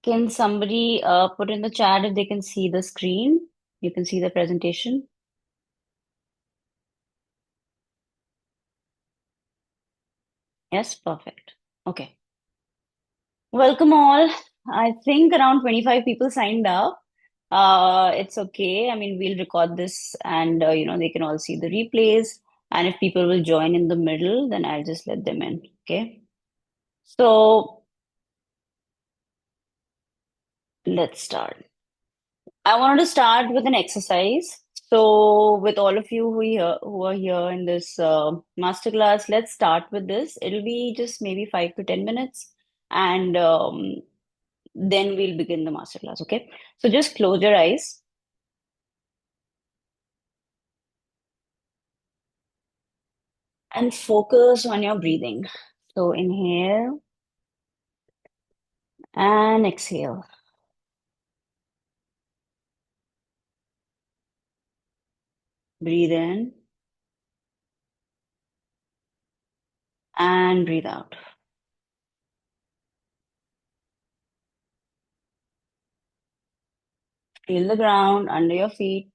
Can somebody put in the chat if they can see the screen? You can see the presentation. Yes, perfect. Okay. Welcome all. I think around 25 people signed up. It's okay. I mean, we'll record this and they can all see the replays. And if people will join in the middle, then I'll just let them in. Okay. So let's start. I wanted to start with an exercise. So, with all of you who are here in this masterclass, let's start with this. It'll be just maybe 5 to 10 minutes, and then we'll begin the masterclass. Okay. So, just close your eyes and focus on your breathing. So, inhale and exhale. Breathe in and breathe out. Feel the ground under your feet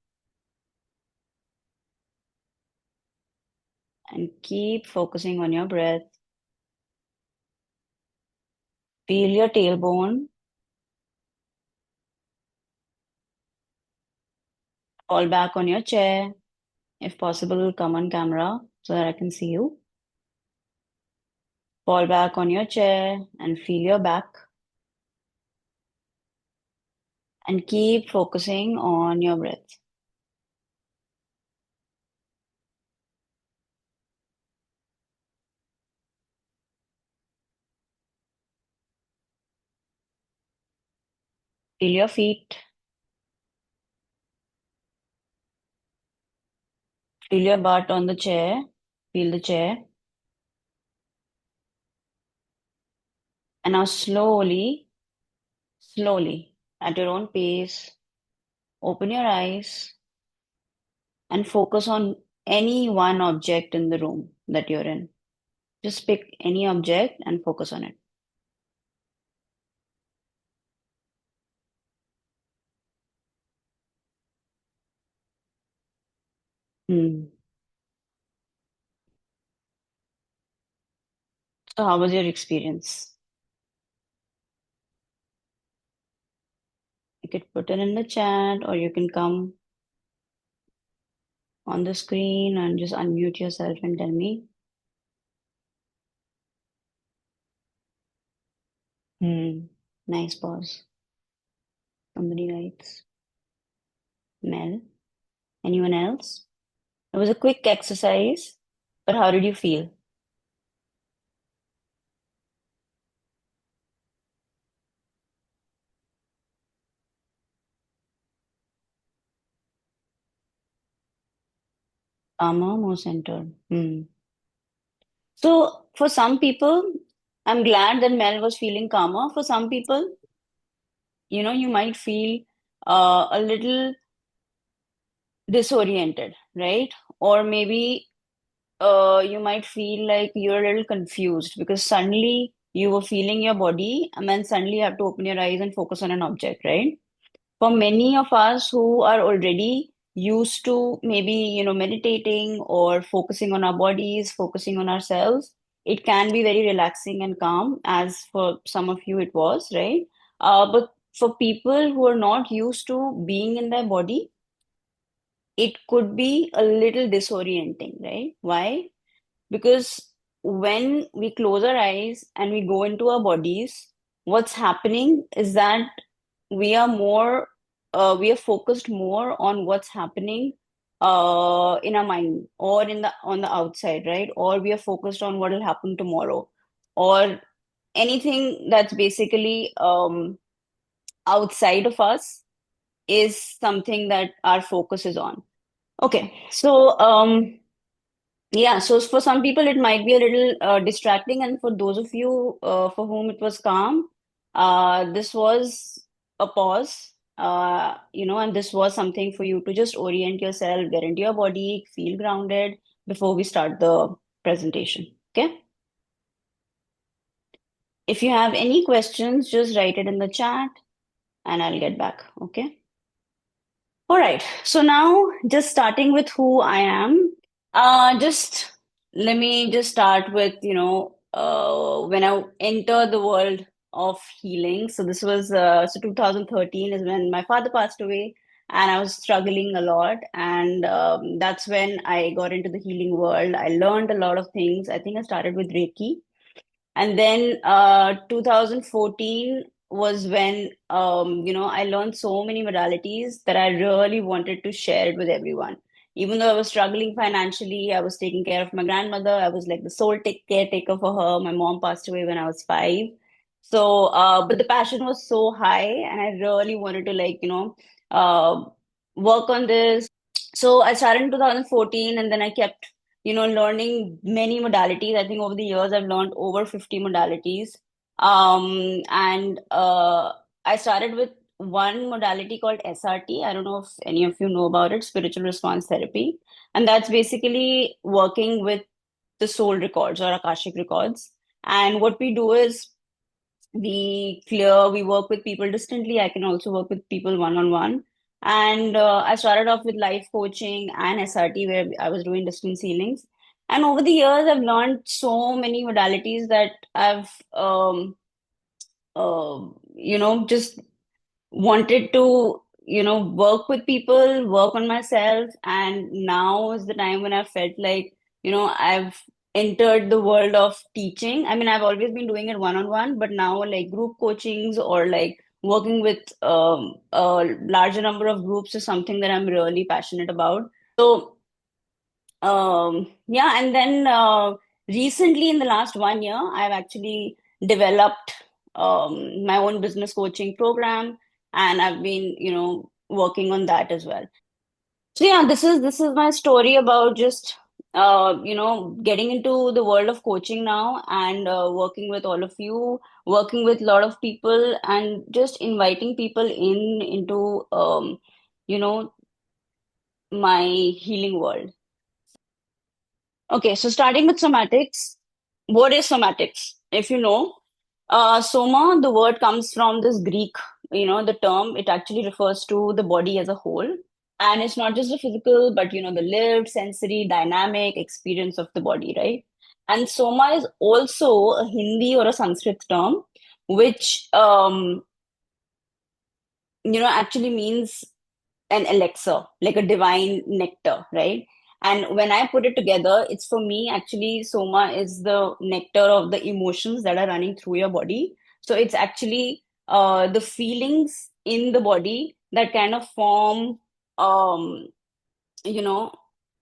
and keep focusing on your breath. Feel your tailbone. Fall back on your chair. If possible, come on camera so that I can see you. Fall back on your chair and feel your back. And keep focusing on your breath. Feel your feet. Feel your butt on the chair. Feel the chair. And now slowly, at your own pace, open your eyes and focus on any one object in the room that you're in. Just pick any object and focus on it. Hmm. So, how was your experience? You could put it in the chat or you can come on the screen and just unmute yourself and tell me. Hmm. Nice pause. Somebody writes. Mel. Anyone else? It was a quick exercise, but how did you feel? Calmer, more centered. Hmm. So for some people, I'm glad that Mel was feeling calmer. For some people, you might feel a little disoriented, right? Or maybe you might feel like you're a little confused because suddenly you were feeling your body and then suddenly you have to open your eyes and focus on an object, right? For many of us who are already used to maybe, meditating or focusing on our bodies, focusing on ourselves, it can be very relaxing and calm, as for some of you it was, right? But for people who are not used to being in their body, it could be a little disorienting, right? Why? Because when we close our eyes and we go into our bodies, what's happening is that we are focused more on what's happening in our mind or in the on the outside, right? Or we are focused on what will happen tomorrow or anything that's basically outside of us is something that our focus is on. Okay, so yeah, so for some people it might be a little distracting, and for those of you for whom it was calm, this was a pause, and this was something for you to just orient yourself, get into your body, feel grounded before we start the presentation. Okay. If you have any questions, just write it in the chat and I'll get back. Okay. All right. So now just starting with who I am. Just let me just start with, when I entered the world of healing. So this was so 2013 is when my father passed away and I was struggling a lot. And that's when I got into the healing world. I learned a lot of things. I think I started with Reiki. And then 2014 was when I learned so many modalities that I really wanted to share it with everyone. Even though I was struggling financially, I was taking care of my grandmother. I was like the sole caretaker for her. My mom passed away when I was 5. So, but the passion was so high, and I really wanted to work on this. So I started in 2014, and then I kept learning many modalities. I think over the years I've learned over 50 modalities. And I started with one modality called SRT. I don't know if any of you know about it, spiritual response therapy. And that's basically working with the soul records or Akashic records. And what we do is we work with people distantly. I can also work with people one on one. And I started off with life coaching and SRT, where I was doing distance healings. And over the years, I've learned so many modalities that I've, just wanted to, work with people, work on myself. And now is the time when I felt like, I've entered the world of teaching. I mean, I've always been doing it one on one, but now like group coachings or like working with a larger number of groups is something that I'm really passionate about. So, yeah, and then recently in the last 1 year, I've actually developed my own business coaching program, and I've been, working on that as well. So yeah, this is my story about just getting into the world of coaching now and working with all of you, working with a lot of people, and just inviting people into you know my healing world. Okay, so starting with somatics, what is somatics? If you know, soma, the word comes from this Greek, the term, it actually refers to the body as a whole. And it's not just the physical, but, the lived, sensory, dynamic experience of the body, right? And soma is also a Hindi or a Sanskrit term, which, actually means an elixir, like a divine nectar, right? And when I put it together, it's for me actually, Soma is the nectar of the emotions that are running through your body. So it's actually the feelings in the body that kind of form, um, you know,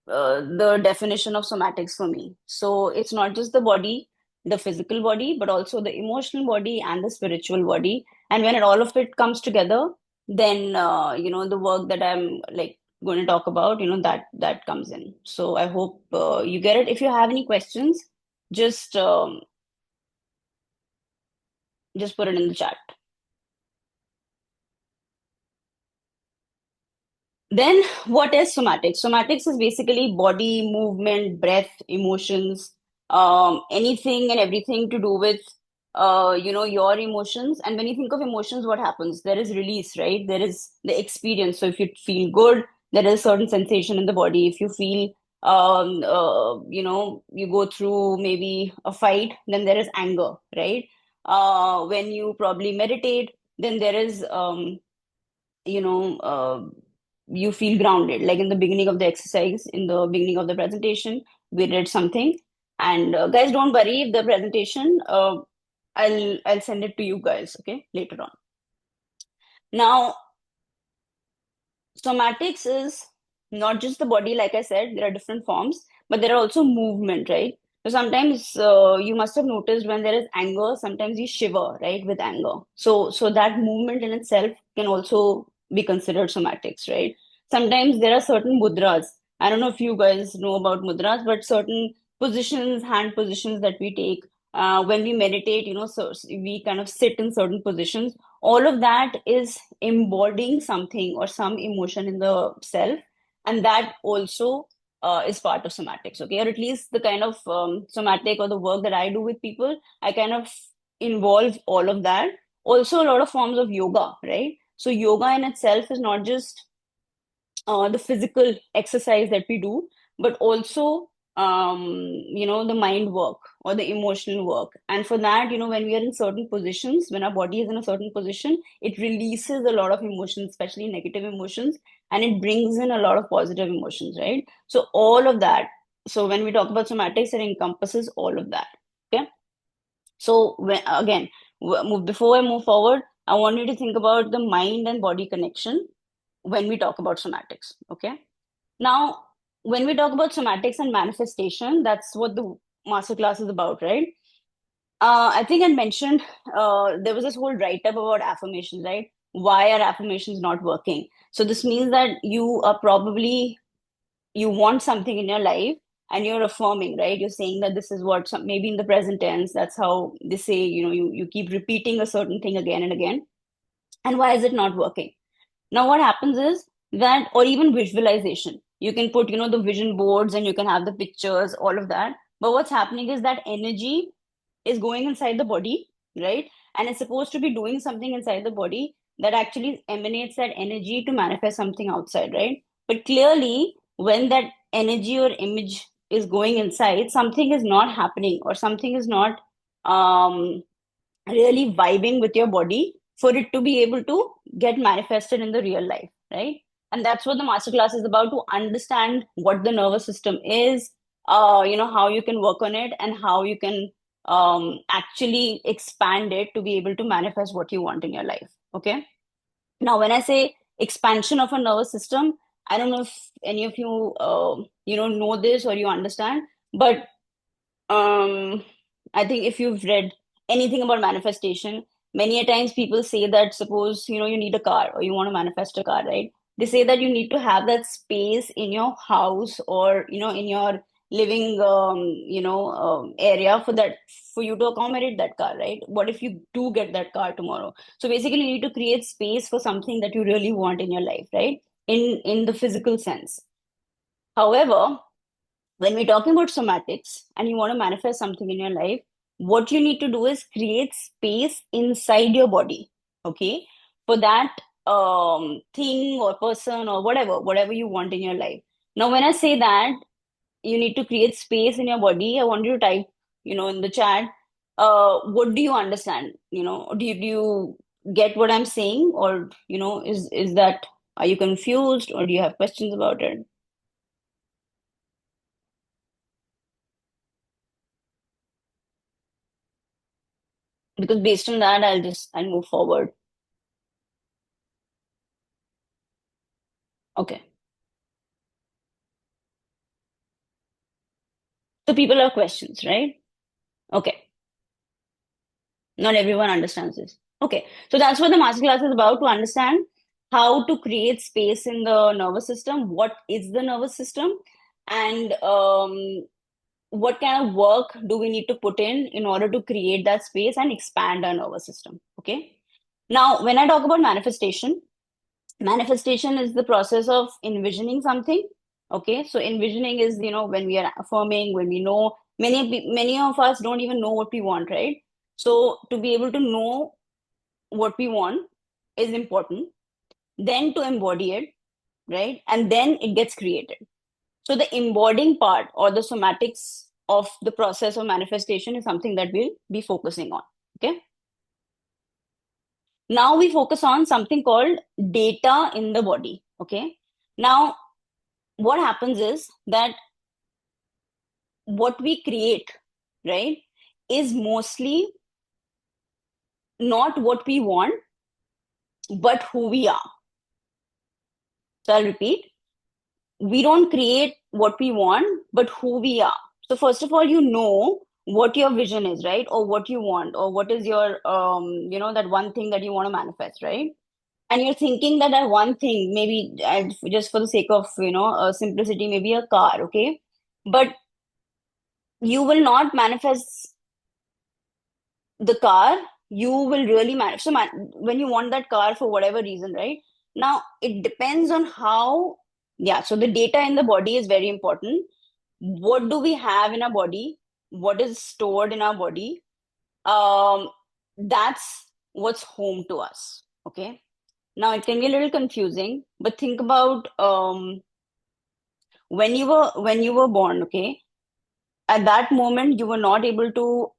the definition of somatics for me. So it's not just the body, the physical body, but also the emotional body and the spiritual body. And when all of it comes together, then the work that I'm like going to talk about, that comes in. So I hope you get it. If you have any questions, just just put it in the chat. Then, what is somatics? Somatics is basically body, movement, breath, emotions, anything and everything to do with, your emotions. And when you think of emotions, what happens? There is release, right? There is the experience. So if you feel good, there is a certain sensation in the body. If you feel, you go through maybe a fight, then there is anger, right? When you probably meditate, then there is, you know, you feel grounded. Like in the beginning of the exercise, in the beginning of the presentation, we did something. And guys, don't worry if the presentation, I'll send it to you guys, okay, later on. Now, somatics is not just the body, like I said, there are different forms, but there are also movement, right? So sometimes you must have noticed when there is anger, sometimes you shiver, right, with anger. So that movement in itself can also be considered somatics, right? Sometimes there are certain mudras. I don't know if you guys know about mudras, but certain positions, hand positions that we take when we meditate, so we kind of sit in certain positions. All of that is embodying something or some emotion in the self, and that also is part of somatics, okay, or at least the kind of somatic or the work that I do with people, I kind of involve all of that. Also, a lot of forms of yoga, right? So yoga in itself is not just the physical exercise that we do, but also the mind work or the emotional work. And for that, when we are in certain positions, when our body is in a certain position, it releases a lot of emotions, especially negative emotions, and it brings in a lot of positive emotions, right? So all of that. So when we talk about somatics, it encompasses all of that. Okay. So again, before I move forward, I want you to think about the mind and body connection when we talk about somatics. Okay. Now, when we talk about somatics and manifestation, that's what the masterclass is about, right? I think I mentioned there was this whole write up about affirmations, right? Why are affirmations not working? So this means that you are probably you want something in your life and you're affirming, right? You're saying that this is what maybe in the present tense, that's how they say, you keep repeating a certain thing again and again. And why is it not working? Now, what happens is that, or even visualization, you can put, the vision boards and you can have the pictures, all of that. But what's happening is that energy is going inside the body, right? And it's supposed to be doing something inside the body that actually emanates that energy to manifest something outside, right? But clearly, when that energy or image is going inside, something is not happening or something is not um, really vibing with your body for it to be able to get manifested in the real life, right? And that's what the masterclass is about, to understand what the nervous system is, how you can work on it and how you can actually expand it to be able to manifest what you want in your life. Okay. Now, when I say expansion of a nervous system, I don't know if any of you, know this or you understand, but um I think if you've read anything about manifestation, many a times people say that, suppose you need a car or you want to manifest a car, right? They say that you need to have that space in your house or in your living area for you to accommodate that car, right? What if you do get that car tomorrow? So basically you need to create space for something that you really want in your life, right? In the physical sense. However, when we're talking about somatics and you want to manifest something in your life, what you need to do is create space inside your body, okay, for that thing or person or whatever you want in your life. Now, when I say that you need to create space in your body, I want you to type, in the chat, what do you understand? Do you get what I'm saying, or is that, are you confused, or do you have questions about it? Because based on that, I'll move forward. Okay. So people have questions, right? Okay. Not everyone understands this. Okay. So that's what the masterclass is about, to understand how to create space in the nervous system, what is the nervous system, and what kind of work do we need to put in order to create that space and expand our nervous system. Okay. Now, when I talk about manifestation is the process of envisioning something. Okay, so envisioning is, when we are affirming, when we know, many of us don't even know what we want, right? So to be able to know what we want is important, then to embody it, right? And then it gets created. So the embodying part or the somatics of the process of manifestation is something that we'll be focusing on. Okay, now we focus on something called data in the body. Okay, now what happens is that what we create, right, is mostly not what we want, but who we are. So I'll repeat, we don't create what we want, but who we are. So first of all, what your vision is, right? Or what you want, or what is your, that one thing that you want to manifest, right? And you're thinking that one thing, maybe just for the sake of, simplicity, maybe a car, okay? But you will not manifest the car, you will really manage. So when you want that car for whatever reason, right? Now it depends on how, yeah. So the data in the body is very important. What do we have in our body? What is stored in our body? That's what's home to us. Okay. Now it can be a little confusing, but think about when you were born, okay? At that moment you were not able to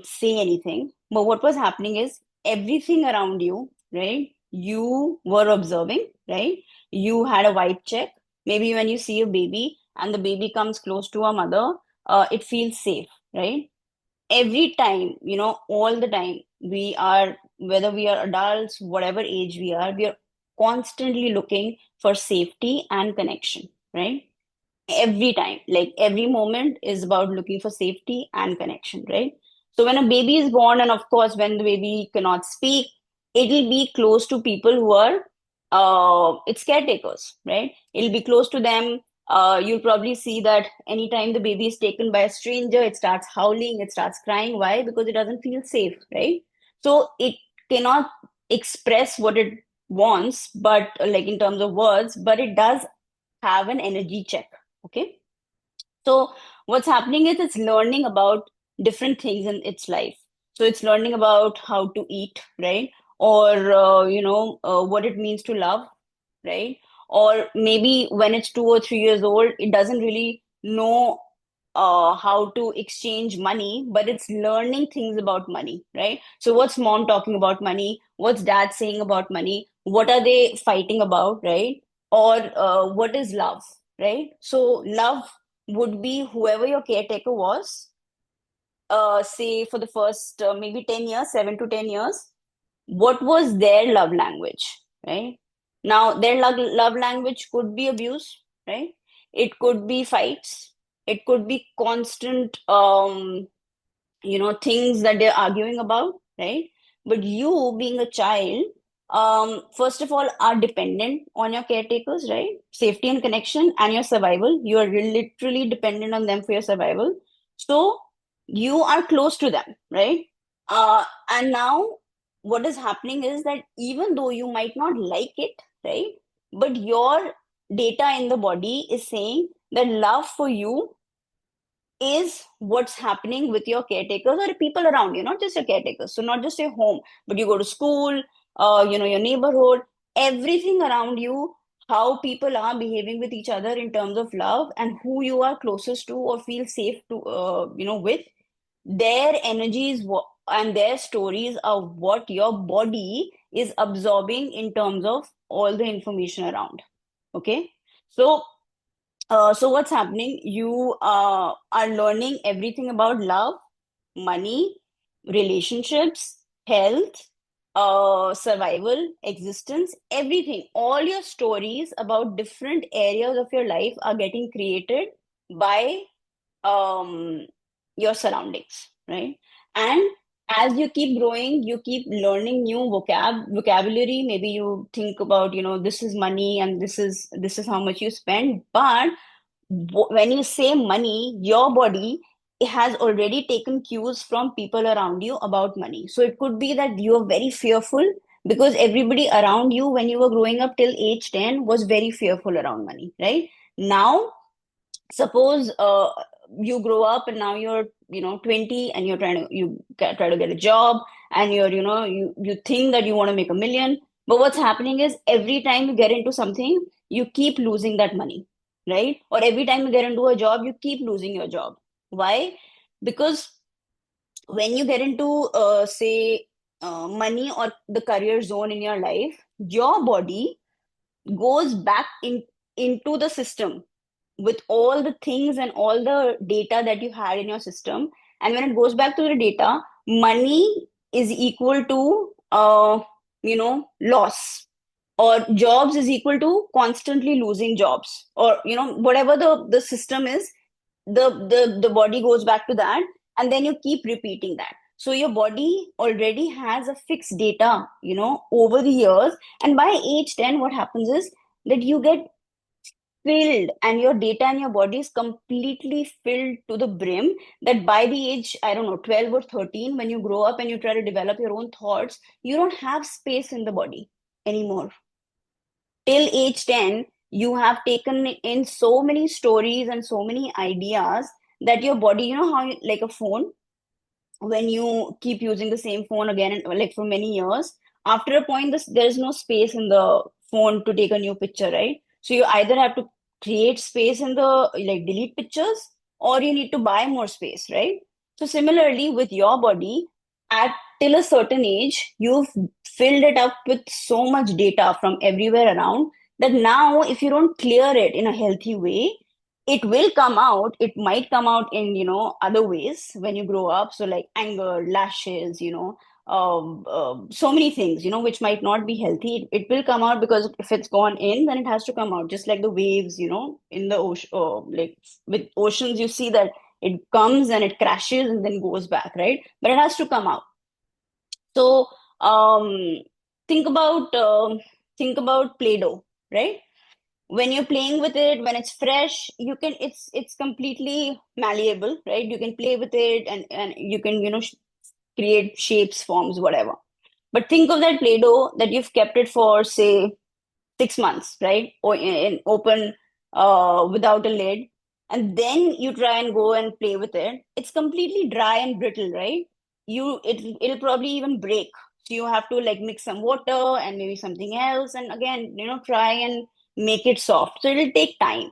say anything, but what was happening is everything around you, right? You were observing, right? You had a vibe check. Maybe when you see a baby and the baby comes close to a mother, it feels safe, right? Every time, all the time, we are, whether we are adults, whatever age we are constantly looking for safety and connection, right? Every time, like every moment is about looking for safety and connection, right? So when a baby is born, and of course when the baby cannot speak, it'll be close to people who are its caretakers, right? It'll be close to them. You'll probably see that anytime the baby is taken by a stranger, it starts howling, it starts crying. Why? Because it doesn't feel safe, right? So it cannot express what it wants, but like in terms of words, but it does have an energy check. Okay. So what's happening is it's learning about different things in its life. So it's learning about how to eat, right? Or, what it means to love, right? Or maybe when it's 2 or 3 years old, it doesn't really know how to exchange money, but it's learning things about money, right? So what's mom talking about money? What's dad saying about money? What are they fighting about, right? Or what is love, right? So love would be whoever your caretaker was, say for the first maybe 10 years, 7 to 10 years, what was their love language, right? Now their love language could be abuse, right? It could be fights, it could be constant things that they're arguing about, right? But you being a child, first of all, are dependent on your caretakers, right? Safety and connection and your survival, you are literally dependent on them for your survival. So you are close to them, right? And now what is happening is that even though you might not like it, right, but your data in the body is saying that love for you is what's happening with your caretakers or the people around you, not just your caretakers. So not just your home, but you go to school, your neighborhood, everything around you, how people are behaving with each other in terms of love, and who you are closest to or feel safe to, with their energies and their stories are what your body is absorbing in terms of all the information around. Okay. So what's happening? You are learning everything about love, money, relationships, health, survival, existence, everything. All your stories about different areas of your life are getting created by um, your surroundings, right? And as you keep growing, you keep learning new vocabulary. Maybe you think about, this is money and this is how much you spend. But when you say money, your body has already taken cues from people around you about money. So it could be that you are very fearful because everybody around you when you were growing up till age 10 was very fearful around money, right? Now suppose you grow up and now you're 20 and you're trying to try to get a job, and you think that you want to make 1 million, but what's happening is every time you get into something you keep losing that money, right? Or every time you get into a job you keep losing your job. Why? Because when you get into say money or the career zone in your life, your body goes back into the system with all the things and all the data that you had in your system. And when it goes back to the data, money is equal to loss, or jobs is equal to constantly losing jobs, or whatever the system is, the body goes back to that, and then you keep repeating that. So your body already has a fixed data over the years. And by age 10 what happens is that you get filled, and your data and your body is completely filled to the brim, that by the age, I don't know, 12 or 13, when you grow up and you try to develop your own thoughts, you don't have space in the body anymore. Till age 10 you have taken in so many stories and so many ideas that your body, how like a phone, when you keep using the same phone again and like for many years, after a point, there's no space in the phone to take a new picture, right? So you either have to create space in the like delete pictures, or you need to buy more space, right? So similarly with your body, at till a certain age, you've filled it up with so much data from everywhere around that now if you don't clear it in a healthy way, it will come out. It might come out in other ways when you grow up, so like anger, lashes, so many things which might not be healthy. It will come out because if it's gone in, then it has to come out, just like the waves in the ocean. Like with oceans, you see that it comes and it crashes and then goes back, right? But it has to come out. So um think about Play-Doh, right? When you're playing with it, when it's fresh, you can it's completely malleable, right? You can play with it, and you can create shapes, forms, whatever. But think of that Play-Doh that you've kept it for, say, 6 months, right? Or in open, without a lid, and then you try and go and play with it. It's completely dry and brittle, right? It'll probably even break. So you have to like mix some water and maybe something else, and again, try and make it soft. So it'll take time.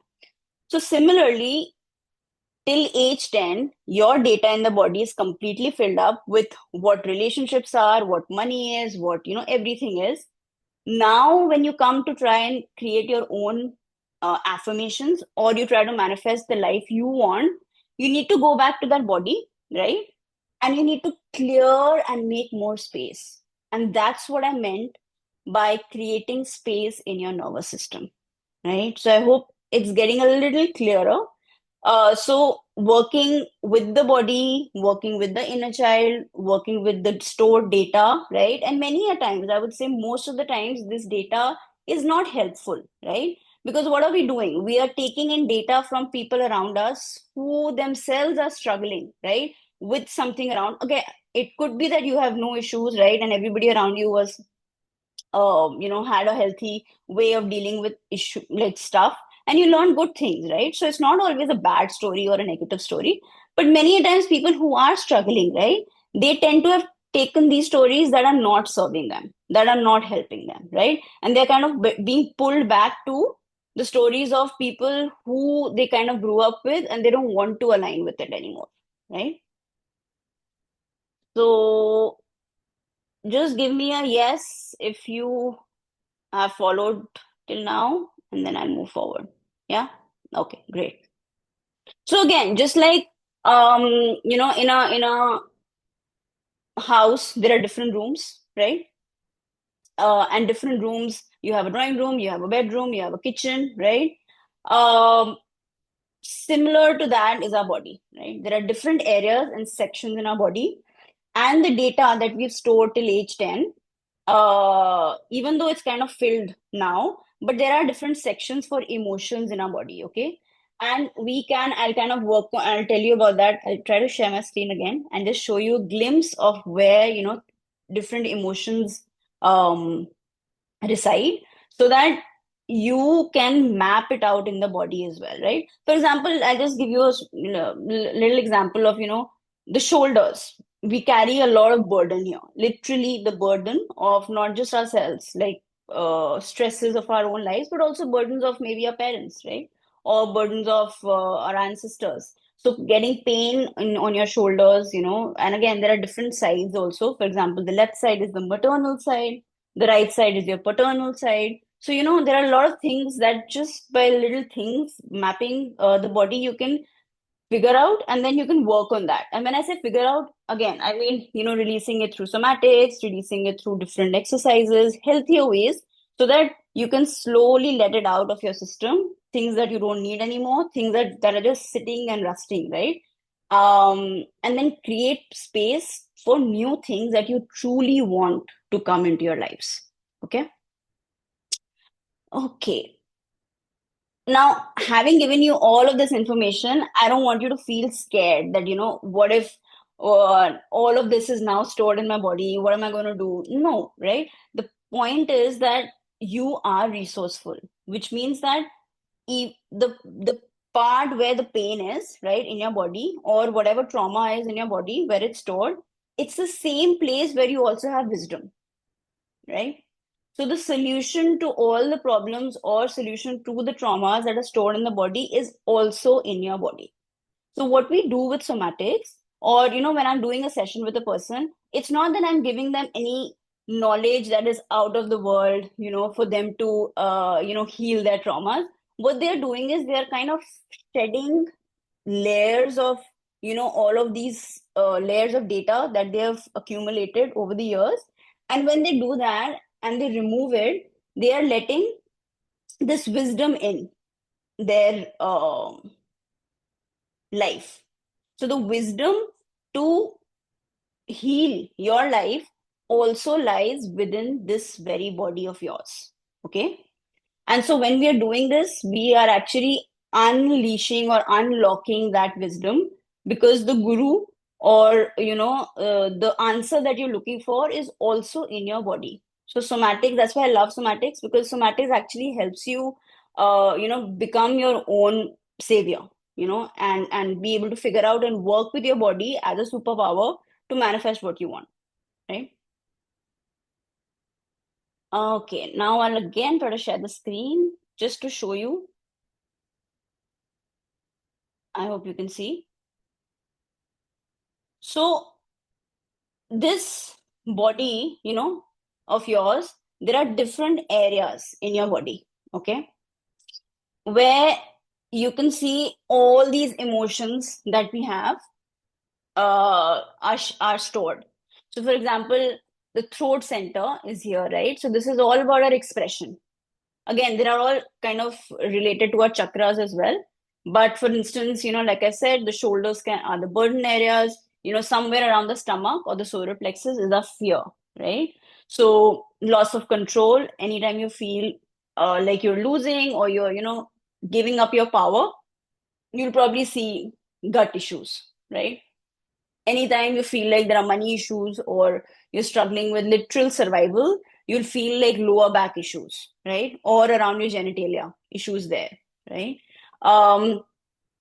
So similarly, till age 10, your data in the body is completely filled up with what relationships are, what money is, what everything is. Now when you come to try and create your own affirmations, or you try to manifest the life you want, you need to go back to that body, right? And you need to clear and make more space. And that's what I meant by creating space in your nervous system, right? So I hope it's getting a little clearer. So working with the body, working with the inner child, working with the stored data, right? And many a times, I would say most of the times, this data is not helpful, right? Because what are we doing? We are taking in data from people around us who themselves are struggling, right? With something around. Okay, it could be that you have no issues, right? And everybody around you was had a healthy way of dealing with issue like stuff, and you learn good things, right? So it's not always a bad story or a negative story, but many a times people who are struggling, right, they tend to have taken these stories that are not serving them, that are not helping them, right? And they're kind of being pulled back to the stories of people who they kind of grew up with, and they don't want to align with it anymore, right? So just give me a yes if you have followed till now, and then I'll move forward. Yeah? Okay, great. So again, just like in a house, there are different rooms, right? And different rooms, you have a drawing room, you have a bedroom, you have a kitchen, right? Um, Similar to that is our body, right? There are different areas and sections in our body, and the data that we've stored till age 10, even though it's kind of filled now, but there are different sections for emotions in our body, okay? And I'll kind of I'll tell you about that. I'll try to share my screen again and just show you a glimpse of where, different emotions um, reside, so that you can map it out in the body as well, right? For example, I'll just give you a little example of the shoulders. We carry a lot of burden here, literally the burden of not just ourselves, like stresses of our own lives, but also burdens of maybe our parents, right? Or burdens of our ancestors. So getting pain on your shoulders, and again, there are different sides also. For example, the left side is the maternal side, the right side is your paternal side. So there are a lot of things that just by little things mapping the body, you can figure out, and then you can work on that. And when I say figure out, again, I mean releasing it through somatics, releasing it through different exercises, healthier ways, so that you can slowly let it out of your system, things that you don't need anymore, things that are just sitting and rusting, right? And then create space for new things that you truly want to come into your lives. Okay. Okay. Now, having given you all of this information, I don't want you to feel scared that, what if all of this is now stored in my body? What am I going to do? No, right? The point is that you are resourceful, which means that the part where the pain is, right, in your body, or whatever trauma is in your body, where it's stored, it's the same place where you also have wisdom, right? So the solution to all the problems or solution to the traumas that are stored in the body is also in your body. So what we do with somatics, or when I'm doing a session with a person, it's not that I'm giving them any knowledge that is out of the world, for them to heal their traumas. What they're doing is they're kind of shedding layers of all of these layers of data that they have accumulated over the years. And when they do that and they remove it, they are letting this wisdom in their life. So the wisdom to heal your life also lies within this very body of yours. Okay. And so when we are doing this, we are actually unleashing or unlocking that wisdom, because the guru, or the answer that you're looking for is also in your body. So somatics, that's why I love somatics, because somatics actually helps you become your own savior, and be able to figure out and work with your body as a superpower to manifest what you want, right? Okay, now I'll again try to share the screen just to show you. I hope you can see. So this body, of yours, there are different areas in your body, okay, where you can see all these emotions that we have are stored. So, for example, the throat center is here, right? So this is all about our expression. Again, they are all kind of related to our chakras as well. But for instance, like I said, the shoulders are the burden areas. Somewhere around the stomach or the solar plexus is a fear, right? So loss of control. Anytime you feel like you're losing, or you're giving up your power, you'll probably see gut issues, right? Anytime you feel like there are money issues, or you're struggling with literal survival, you'll feel like lower back issues, right? Or around your genitalia, issues there, right? Um,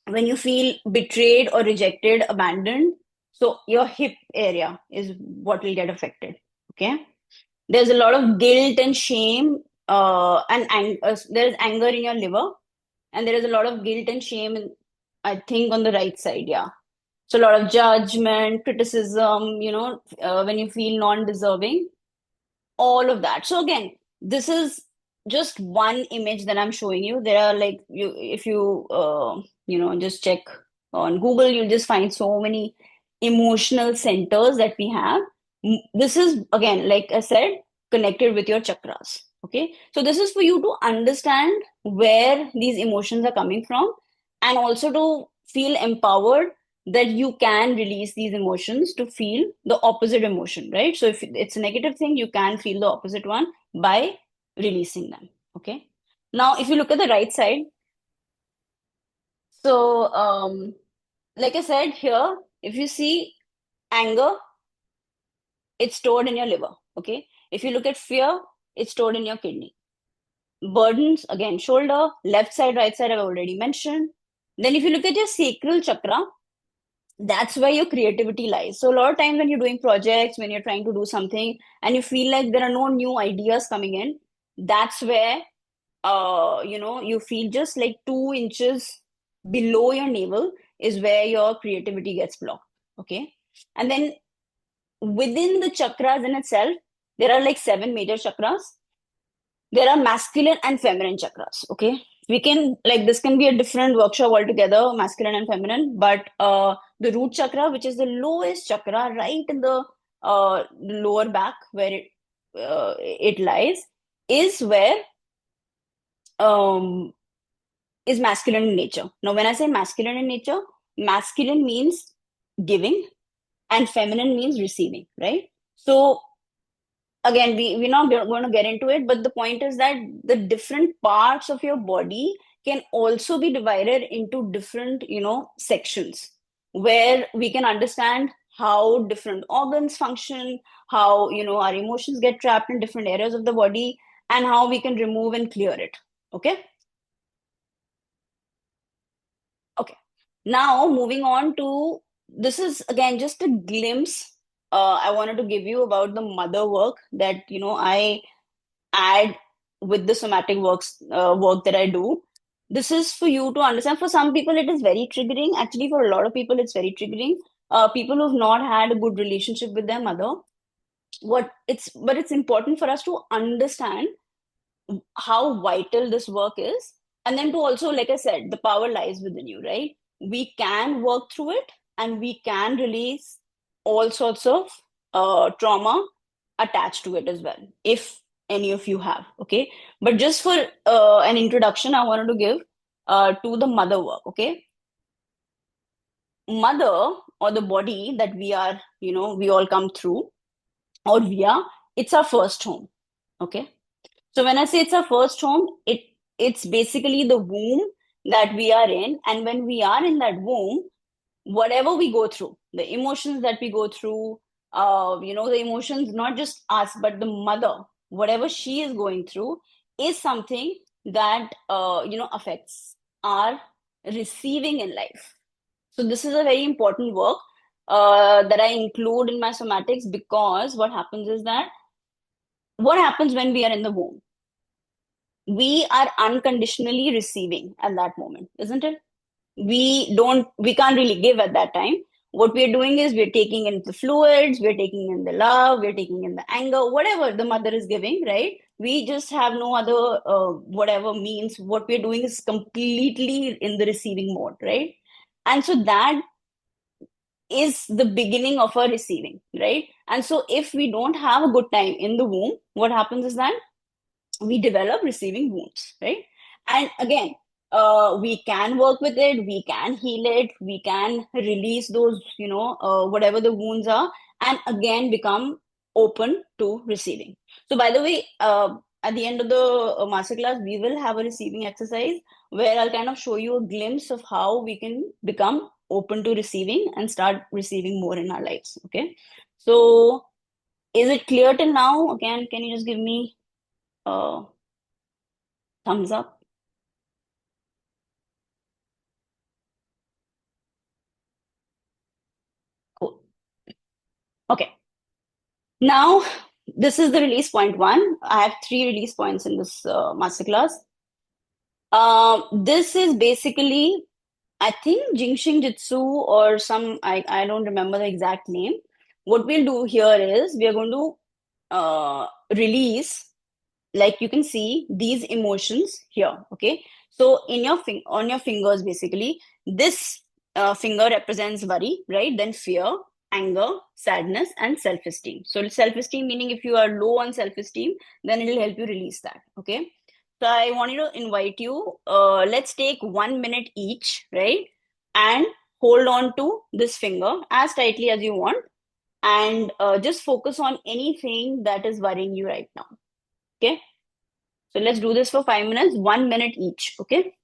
when you feel betrayed or rejected, abandoned, so your hip area is what will get affected, okay? There's a lot of guilt and shame, there is anger in your liver, and there is a lot of guilt and shame, I think, on the right side, yeah. So a lot of judgment, criticism, when you feel non-deserving, all of that. So again, this is just one image that I'm showing you. There are, like, if you just check on Google, you'll just find so many emotional centers that we have. This is, again, like I said, connected with your chakras. Okay, so this is for you to understand where these emotions are coming from, and also to feel empowered that you can release these emotions to feel the opposite emotion, right? So if it's a negative thing, you can feel the opposite one by releasing them. Okay. Now, if you look at the right side, so like I said here, if you see anger, it's stored in your liver. Okay. If you look at fear, it's stored in your kidney. Burdens, again, shoulder, left side, right side, I've already mentioned. Then if you look at your sacral chakra, that's where your creativity lies. So a lot of times when you're doing projects, when you're trying to do something and you feel like there are no new ideas coming in, that's where you feel just like 2 inches below your navel is where your creativity gets blocked. Okay. And then within the chakras in itself, there are like 7 major chakras. There are masculine and feminine chakras. Okay, we can, like, this can be a different workshop altogether, masculine and feminine. But the root chakra, which is the lowest chakra, right in the lower back where it lies, is where um, is masculine in nature. Now when I say masculine in nature, masculine means giving and feminine means receiving, right? So again, we're not going to get into it, but the point is that the different parts of your body can also be divided into different sections, where we can understand how different organs function, how our emotions get trapped in different areas of the body, and how we can remove and clear it. Okay. Now, moving on to this is again just a glimpse I wanted to give you about the mother work that I add with the somatic work that I do. This is for you to understand. For some people, it is very triggering. Actually, for a lot of people, it's very triggering. People who've not had a good relationship with their mother. But it's important for us to understand how vital this work is. And then to also, like I said, the power lies within you, right? We can work through it and we can release all sorts of trauma attached to it as well, if any of you have. Okay. But just for an introduction, I wanted to give to the mother work. Okay. Mother, or the body that we are, we all come through, or we are, it's our first home. Okay. So when I say it's our first home, it's basically the womb that we are in. And when we are in that womb, whatever we go through, the emotions that we go through, the emotions, not just us, but the mother, whatever she is going through, is something that affects our receiving in life. So this is a very important work that I include in my somatics, because what happens is that what happens when we are in the womb, we are unconditionally receiving at that moment, isn't it? We can't really give at that time. What we're doing is we're taking in the fluids, we're taking in the love, we're taking in the anger, whatever the mother is giving, right? We just have no other whatever means. What we're doing is completely in the receiving mode, right? And so that is the beginning of our receiving, right? And so if we don't have a good time in the womb, what happens is that we develop receiving wounds, right? And again, we can work with it, we can heal it, we can release those, whatever the wounds are, and again become open to receiving. So, by the way, at the end of the masterclass, we will have a receiving exercise where I'll kind of show you a glimpse of how we can become open to receiving and start receiving more in our lives. Okay. So, is it clear till now? Again, can you just give me uh, thumbs up? Cool. Okay. Now, this is the release point one. I have three release points in this masterclass. This is basically, I think, Jingxing Jitsu or I don't remember the exact name. What we'll do here is we are going to release, like you can see these emotions here. Okay. So in your on your fingers, basically, this finger represents worry, right? Then fear, anger, sadness, and self-esteem. So self-esteem meaning if you are low on self-esteem, then it will help you release that. Okay. So I wanted to invite you, let's take 1 minute each, right? And hold on to this finger as tightly as you want, and just focus on anything that is worrying you right now. Okay. So let's do this for 5 minutes, 1 minute each. Okay.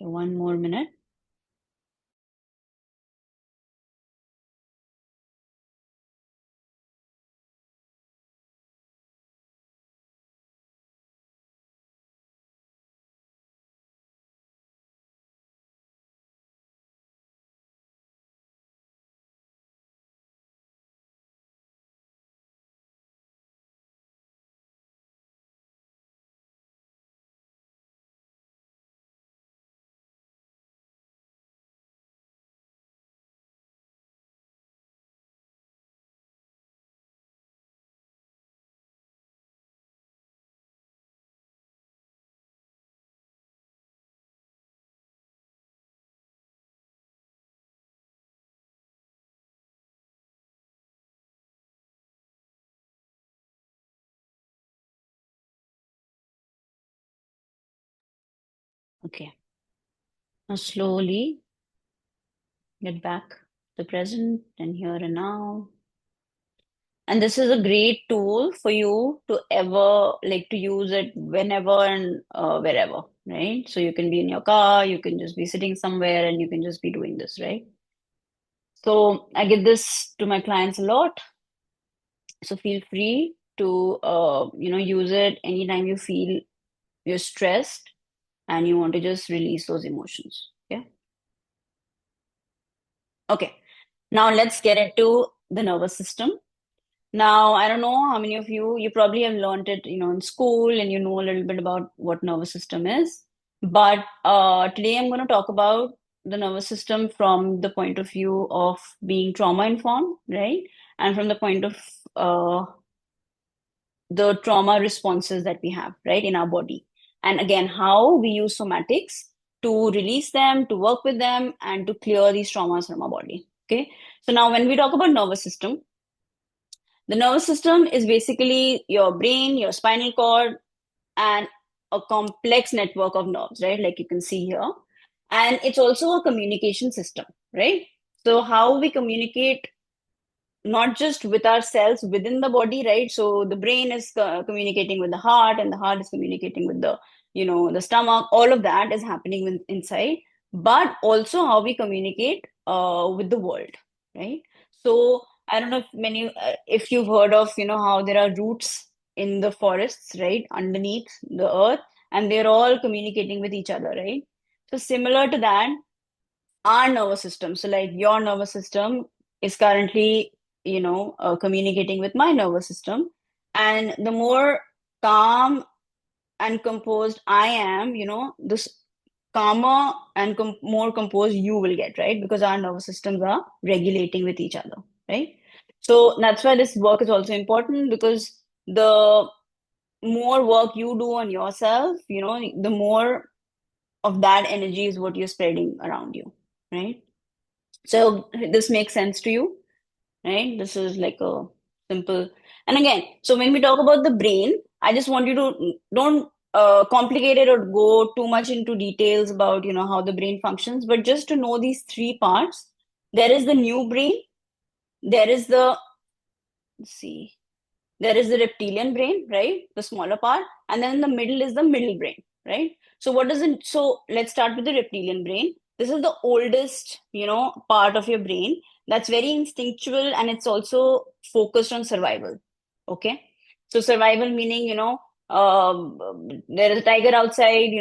One more minute. Okay. Now slowly get back to the present and here and now. And this is a great tool for you to ever like to use it whenever and wherever, right? So you can be in your car, you can just be sitting somewhere, and you can just be doing this, right? So I give this to my clients a lot. So feel free to use it anytime you feel you're stressed and you want to just release those emotions. Okay. Okay. Now let's get into the nervous system. Now, I don't know how many of you probably have learned it, in school and you know a little bit about what nervous system is. But today I'm going to talk about the nervous system from the point of view of being trauma informed, right? And from the point of the trauma responses that we have, right, in our body. And again, how we use somatics to release them, to work with them, and to clear these traumas from our body. Okay. So now when we talk about nervous system, the nervous system is basically your brain, your spinal cord, and a complex network of nerves, right? Like you can see here. And it's also a communication system, right? So, how we communicate not just with ourselves within the body, right? So the brain is communicating with the heart, and the heart is communicating with the stomach. All of that is happening inside, but also how we communicate with the world, right? So I don't know if you've heard of how there are roots in the forests, right, underneath the earth, and they're all communicating with each other, right? So similar to that, our nervous system. So, like your nervous system is currently, communicating with my nervous system. And the more calm and composed I am, this calmer and more composed you will get, right? Because our nervous systems are regulating with each other, right? So that's why this work is also important because the more work you do on yourself, the more of that energy is what you're spreading around you, right? So this makes sense to you, right? This is like a simple. And again, so when we talk about the brain, I just want you to don't complicate it or go too much into details about how the brain functions, but just to know these three parts. There is the new brain. There is the let's see. There is the reptilian brain, right? The smaller part, and then in the middle is the middle brain, right? So what does it? So let's start with the reptilian brain. This is the oldest, part of your brain that's very instinctual and it's also focused on survival. Okay, so survival meaning, there is a tiger outside.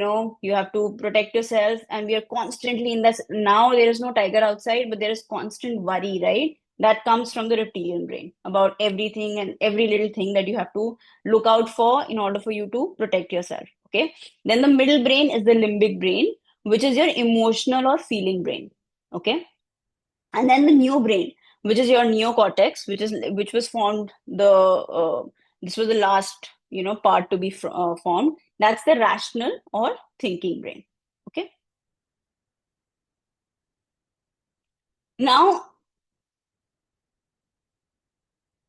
You have to protect yourself, and we are constantly in this. Now there is no tiger outside, but there is constant worry, right? That comes from the reptilian brain about everything and every little thing that you have to look out for in order for you to protect yourself. Okay. Then the middle brain is the limbic brain, which is your emotional or feeling brain. Okay. And then the new brain, which is your neocortex, which was formed this was the last part to be formed. That's the rational or thinking brain. Okay. Now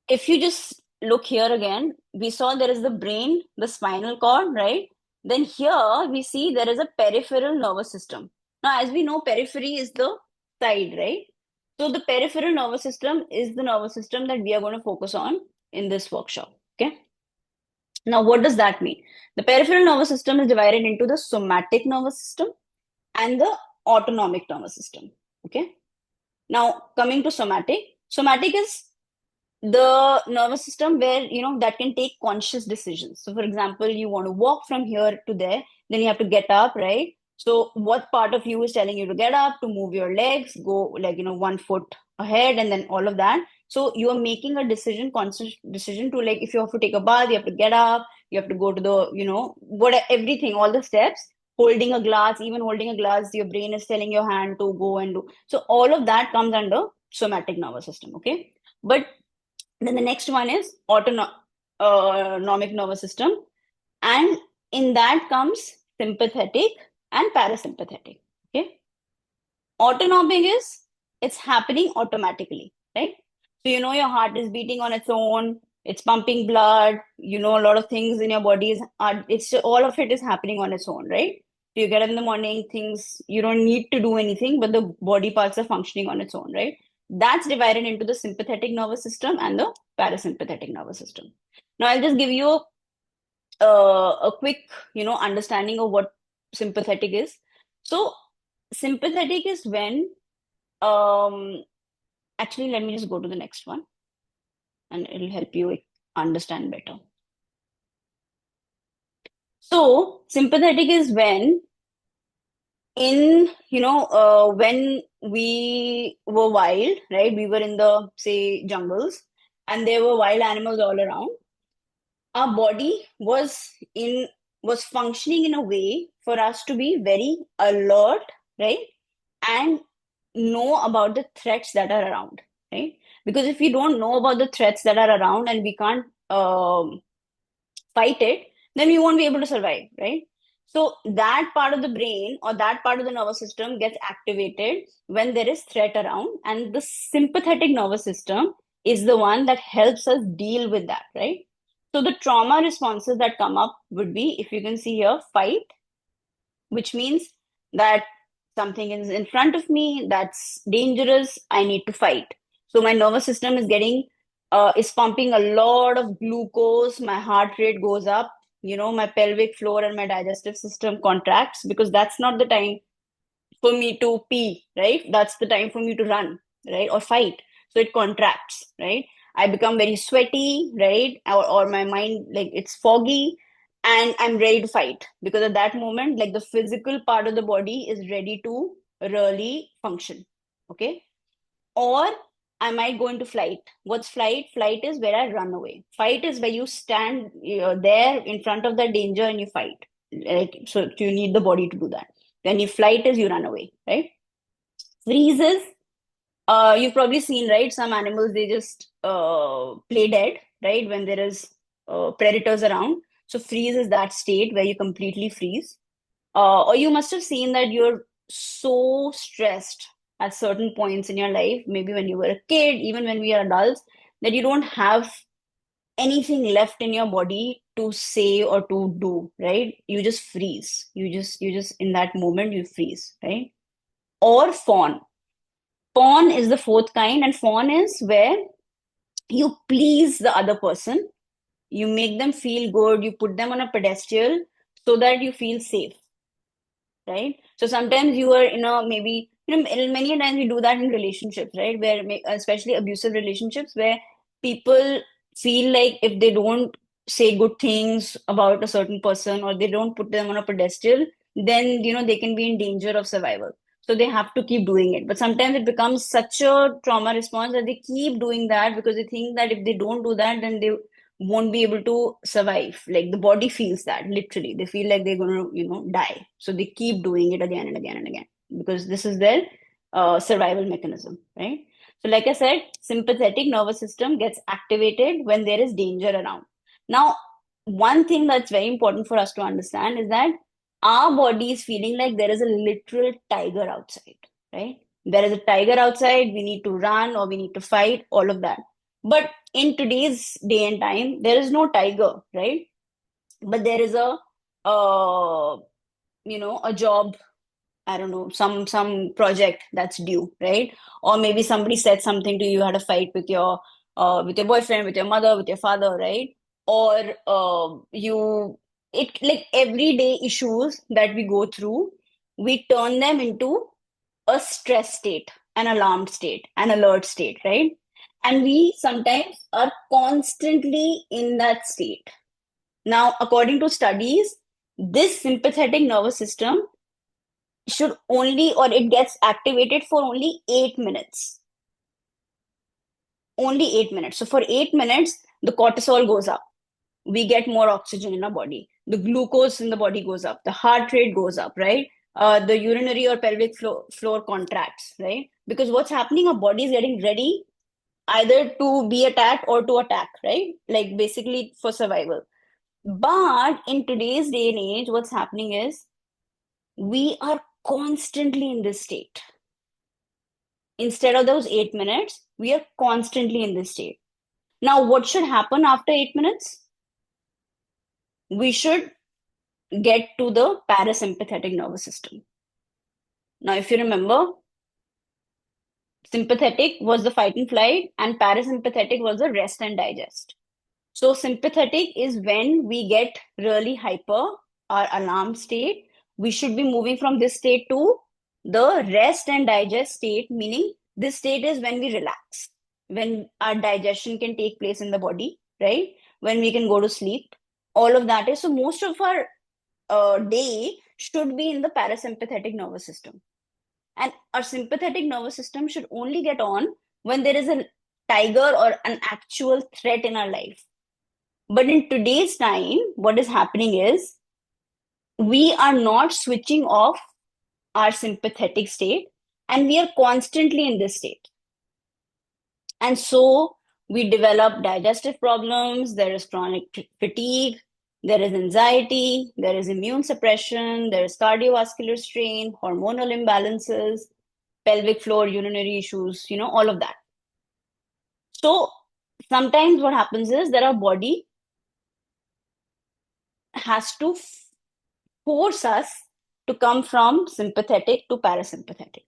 if you just look here again, we saw there is the brain, the spinal cord, right? Then here we see there is a peripheral nervous system. Now, as we know, periphery is the side, right? So the peripheral nervous system is the nervous system that we are going to focus on in this workshop. Okay. Now, what does that mean? The peripheral nervous system is divided into the somatic nervous system and the autonomic nervous system. Okay. Now, coming to somatic is the nervous system where, that can take conscious decisions. So for example, you want to walk from here to there, then you have to get up, right? So what part of you is telling you to get up, to move your legs, go like, 1 foot ahead, and then all of that. So you are making a decision, conscious decision to, like, if you have to take a bath, you have to get up, you have to go to the, what, everything, all the steps. Holding a glass, even holding a glass, your brain is telling your hand to go and do. So all of that comes under somatic nervous system. Okay. But then the next one is autonomic nervous system. And in that comes sympathetic and parasympathetic. Okay. Autonomic is, it's happening automatically, right? So your heart is beating on its own, it's pumping blood, a lot of things in your body it's all of it is happening on its own, right? So you get up in the morning, things you don't need to do anything, but the body parts are functioning on its own, right? That's divided into the sympathetic nervous system and the parasympathetic nervous system. Now I'll just give you a quick, understanding of what sympathetic is. So sympathetic is when, um, actually, let me just go to the next one and it'll help you understand better. So, sympathetic is when, when we were wild, right? We were in the, say, jungles, and there were wild animals all around. Our body was functioning in a way for us to be very alert, right? And know about the threats that are around, right? Because if we don't know about the threats that are around and we can't fight it, then we won't be able to survive, right? So that part of the brain or that part of the nervous system gets activated when there is threat around, and the sympathetic nervous system is the one that helps us deal with that, right? So the trauma responses that come up would be, if you can see here, fight, which means that something is in front of me that's dangerous, I need to fight. So my nervous system is pumping a lot of glucose, my heart rate goes up, my pelvic floor and my digestive system contracts, because that's not the time for me to pee, right? That's the time for me to run, right? Or fight. So it contracts, right? I become very sweaty, right? Or my mind, like, it's foggy, and I'm ready to fight, because at that moment, like, the physical part of the body is ready to really function. Okay. Or I might go into flight. What's flight? Flight is where I run away. Fight is where you stand, there in front of the danger and you fight. Like, so you need the body to do that. Then if flight is, you run away, right? Freeze is, you've probably seen, right? Some animals, they just play dead, right? When there is predators around. So freeze is that state where you completely freeze. Or you must have seen that you're so stressed at certain points in your life, maybe when you were a kid, even when we are adults, that you don't have anything left in your body to say or to do, right? You just freeze. You just in that moment you freeze, right? Or fawn. Fawn is the fourth kind, and fawn is where you please the other person, you make them feel good, you put them on a pedestal so that you feel safe, right? So sometimes you are in a, maybe, many times we do that in relationships, right? Where especially abusive relationships, where people feel like if they don't say good things about a certain person or they don't put them on a pedestal, then they can be in danger of survival. So they have to keep doing it. But sometimes it becomes such a trauma response that they keep doing that because they think that if they don't do that, then they won't be able to survive. Like, the body feels that, literally they feel like they're going to die, so they keep doing it again and again and again, because this is their survival mechanism, right? So like I said, sympathetic nervous system gets activated when there is danger around. Now, one thing that's very important for us to understand is that our body is feeling like there is a literal tiger outside, right? There is a tiger outside, we need to run or we need to fight, all of that. But in today's day and time, there is no tiger, right? But there is uh, a job, I don't know, some project that's due, right? Or maybe somebody said something to you, you had a fight with your boyfriend, with your mother, with your father, right? Or you, it, like, everyday issues that we go through, we turn them into a stress state, an alarmed state, an alert state, right? And we sometimes are constantly in that state. Now, according to studies, this sympathetic nervous system should only, or it gets activated for only 8 minutes. Only 8 minutes. So for 8 minutes, the cortisol goes up. We get more oxygen in our body. The glucose in the body goes up. The heart rate goes up, right? The urinary or pelvic floor contracts, right? Because what's happening, our body is getting ready either to be attacked or to attack, right? Like basically for survival. But in today's day and age, what's happening is we are constantly in this state. Instead of those 8 minutes, we are constantly in this state. Now, what should happen after 8 minutes? We should get to the parasympathetic nervous system. Now, if you remember, sympathetic was the fight and flight, and parasympathetic was the rest and digest. So, sympathetic is when we get really hyper, our alarm state. We should be moving from this state to the rest and digest state, meaning this state is when we relax, when our digestion can take place in the body, right? When we can go to sleep. All of that is so, most of our day should be in the parasympathetic nervous system. And our sympathetic nervous system should only get on when there is a tiger or an actual threat in our life. But in today's time, what is happening is we are not switching off our sympathetic state and we are constantly in this state. And so we develop digestive problems, there is chronic fatigue, there is anxiety, there is immune suppression, there is cardiovascular strain, hormonal imbalances, pelvic floor, urinary issues, all of that. So sometimes what happens is that our body has to force us to come from sympathetic to parasympathetic.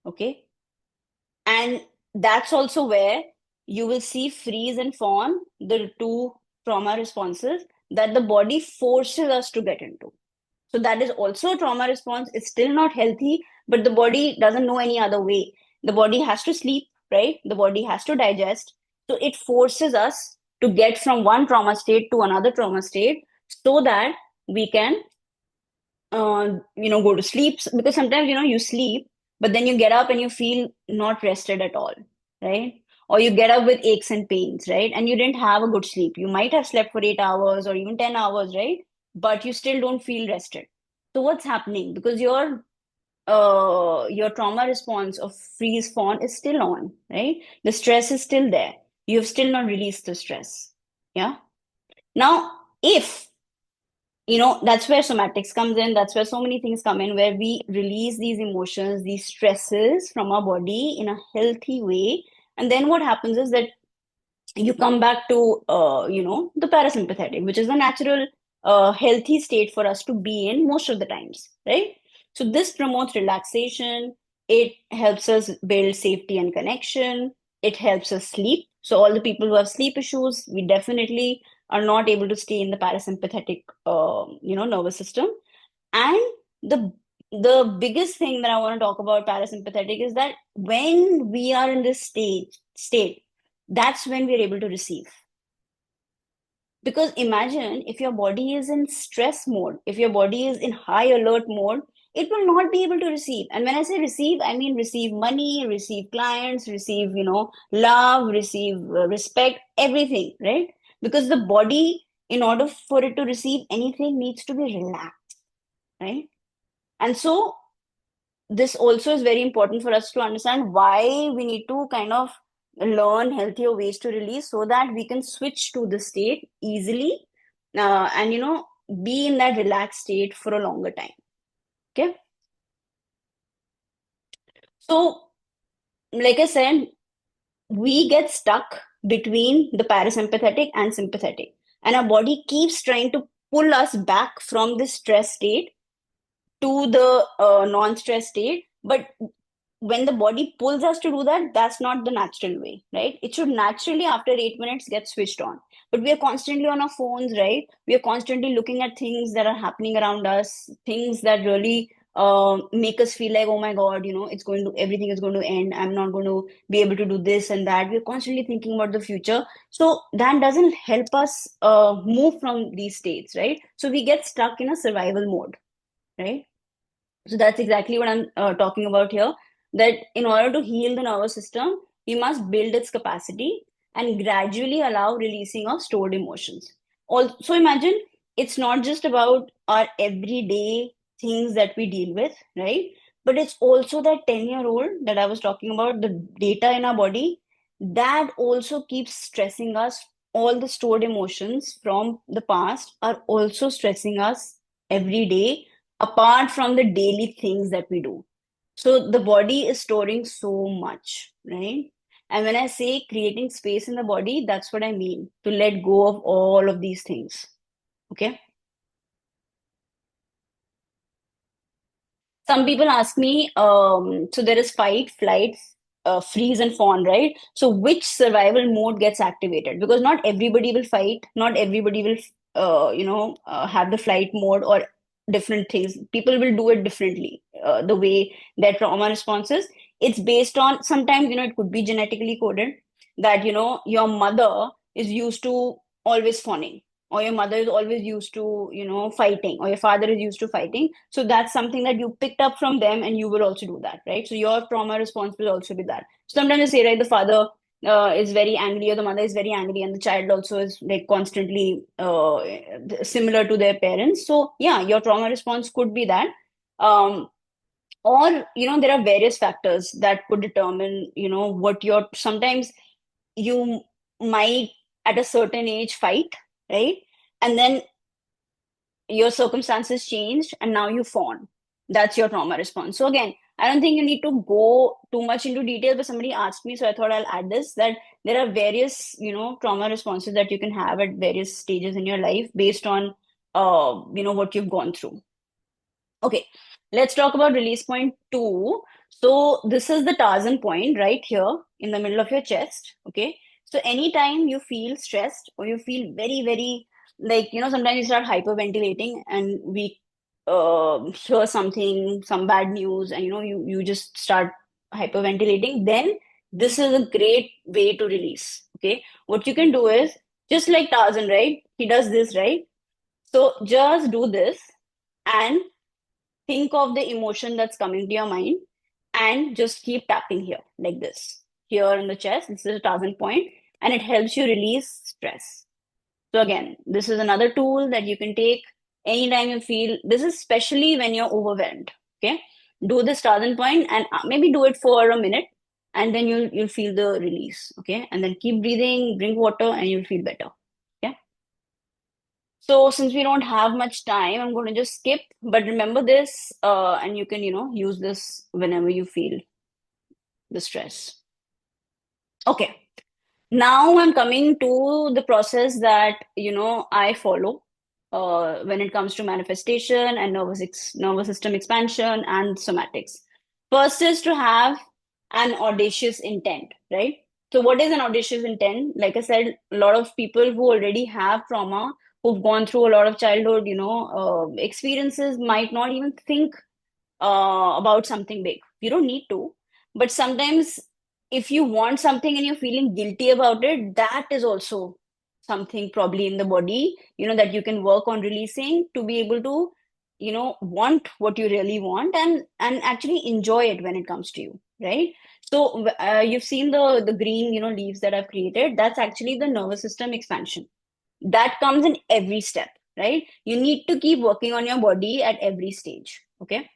Okay. And that's also where you will see freeze and fawn, the two trauma responses that the body forces us to get into. So that is also a trauma response. It's still not healthy, but the body doesn't know any other way. The body has to sleep, right? The body has to digest. So it forces us to get from one trauma state to another trauma state so that we can, go to sleep. Because sometimes, you sleep, but then you get up and you feel not rested at all, right? Or you get up with aches and pains, right? And you didn't have a good sleep. You might have slept for 8 hours or even 10 hours, right? But you still don't feel rested. So what's happening? Because your trauma response of freeze fawn is still on, right? The stress is still there. You've still not released the stress. Yeah. Now, if that's where somatics comes in, that's where so many things come in, where we release these emotions, these stresses from our body in a healthy way. And then what happens is that you come back to the parasympathetic, which is a natural healthy state for us to be in most of the times, right? So this promotes relaxation, it helps us build safety and connection, it helps us sleep. So all the people who have sleep issues, we definitely are not able to stay in the parasympathetic nervous system. And the biggest thing that I want to talk about parasympathetic is that when we are in this state, that's when we're able to receive. Because imagine if your body is in stress mode, if your body is in high alert mode, it will not be able to receive. And when I say receive, I mean receive money, receive clients, receive, love, receive respect, everything, right? Because the body, in order for it to receive anything, needs to be relaxed, right? And so this also is very important for us to understand why we need to kind of learn healthier ways to release so that we can switch to the state easily and be in that relaxed state for a longer time. Okay. So like I said, we get stuck between the parasympathetic and sympathetic, and our body keeps trying to pull us back from this stress state to the non-stress state. But when the body pulls us to do that, that's not the natural way, right? It should naturally, after 8 minutes, get switched on. But we are constantly on our phones, right? We are constantly looking at things that are happening around us, things that really make us feel like, oh my God, everything is going to end. I'm not going to be able to do this and that. We're constantly thinking about the future. So that doesn't help us move from these states, right? So we get stuck in a survival mode, right? So that's exactly what I'm talking about here. That in order to heal the nervous system, we must build its capacity and gradually allow releasing of stored emotions. Also, imagine it's not just about our everyday things that we deal with, right? But it's also that 10-year-old that I was talking about, the data in our body, that also keeps stressing us. All the stored emotions from the past are also stressing us every day apart from the daily things that we do. So the body is storing so much, right? And when I say creating space in the body, that's what I mean, to let go of all of these things. Okay. Some people ask me, so there is fight, flight, freeze, and fawn, right? So which survival mode gets activated? Because not everybody will fight, not everybody will, have the flight mode or different things. People will do it differently. The way their trauma responses, it's based on, sometimes, it could be genetically coded that, your mother is used to always fawning, or your mother is always used to, fighting, or your father is used to fighting. So that's something that you picked up from them, and you will also do that, right? So your trauma response will also be that. Sometimes you say, right, the father is very angry, or the mother is very angry, and the child also is like constantly similar to their parents. So yeah, your trauma response could be that. Or there are various factors that could determine what your, sometimes you might at a certain age fight, right? And then your circumstances changed and now you fawn. That's your trauma response. So again, I don't think you need to go too much into detail, but somebody asked me, so I thought I'll add this, that there are various, trauma responses that you can have at various stages in your life based on what you've gone through. Okay, let's talk about release point two. So this is the Tarzan point right here in the middle of your chest. Okay, so anytime you feel stressed or you feel very, very, like, sometimes you start hyperventilating and we hear something, some bad news, and you just start hyperventilating, then this is a great way to release. Okay, what you can do is, just like Tarzan, right? He does this, right? So just do this and think of the emotion that's coming to your mind and just keep tapping here like this, here in the chest. This is a Tarzan point, and it helps you release stress. So again, this is another tool that you can take anytime you feel this, is especially when you're overwhelmed. Okay, do this Tarzan point and maybe do it for a minute, and then you'll feel the release. Okay, and then keep breathing, drink water, and you'll feel better. Okay. So since we don't have much time, I'm going to just skip. But remember this, and you can, use this whenever you feel the stress. Okay. Now I'm coming to the process that, I follow when it comes to manifestation and nervous system expansion and somatics. First is to have an audacious intent, right? So what is an audacious intent? Like I said, a lot of people who already have trauma, who've gone through a lot of childhood, experiences, might not even think about something big. You don't need to. But sometimes, if you want something and you're feeling guilty about it, that is also something probably in the body, that you can work on releasing to be able to, want what you really want and actually enjoy it when it comes to you, right? So you've seen the green, leaves that I've created. That's actually the nervous system expansion. That comes in every step, right? You need to keep working on your body at every stage. Okay.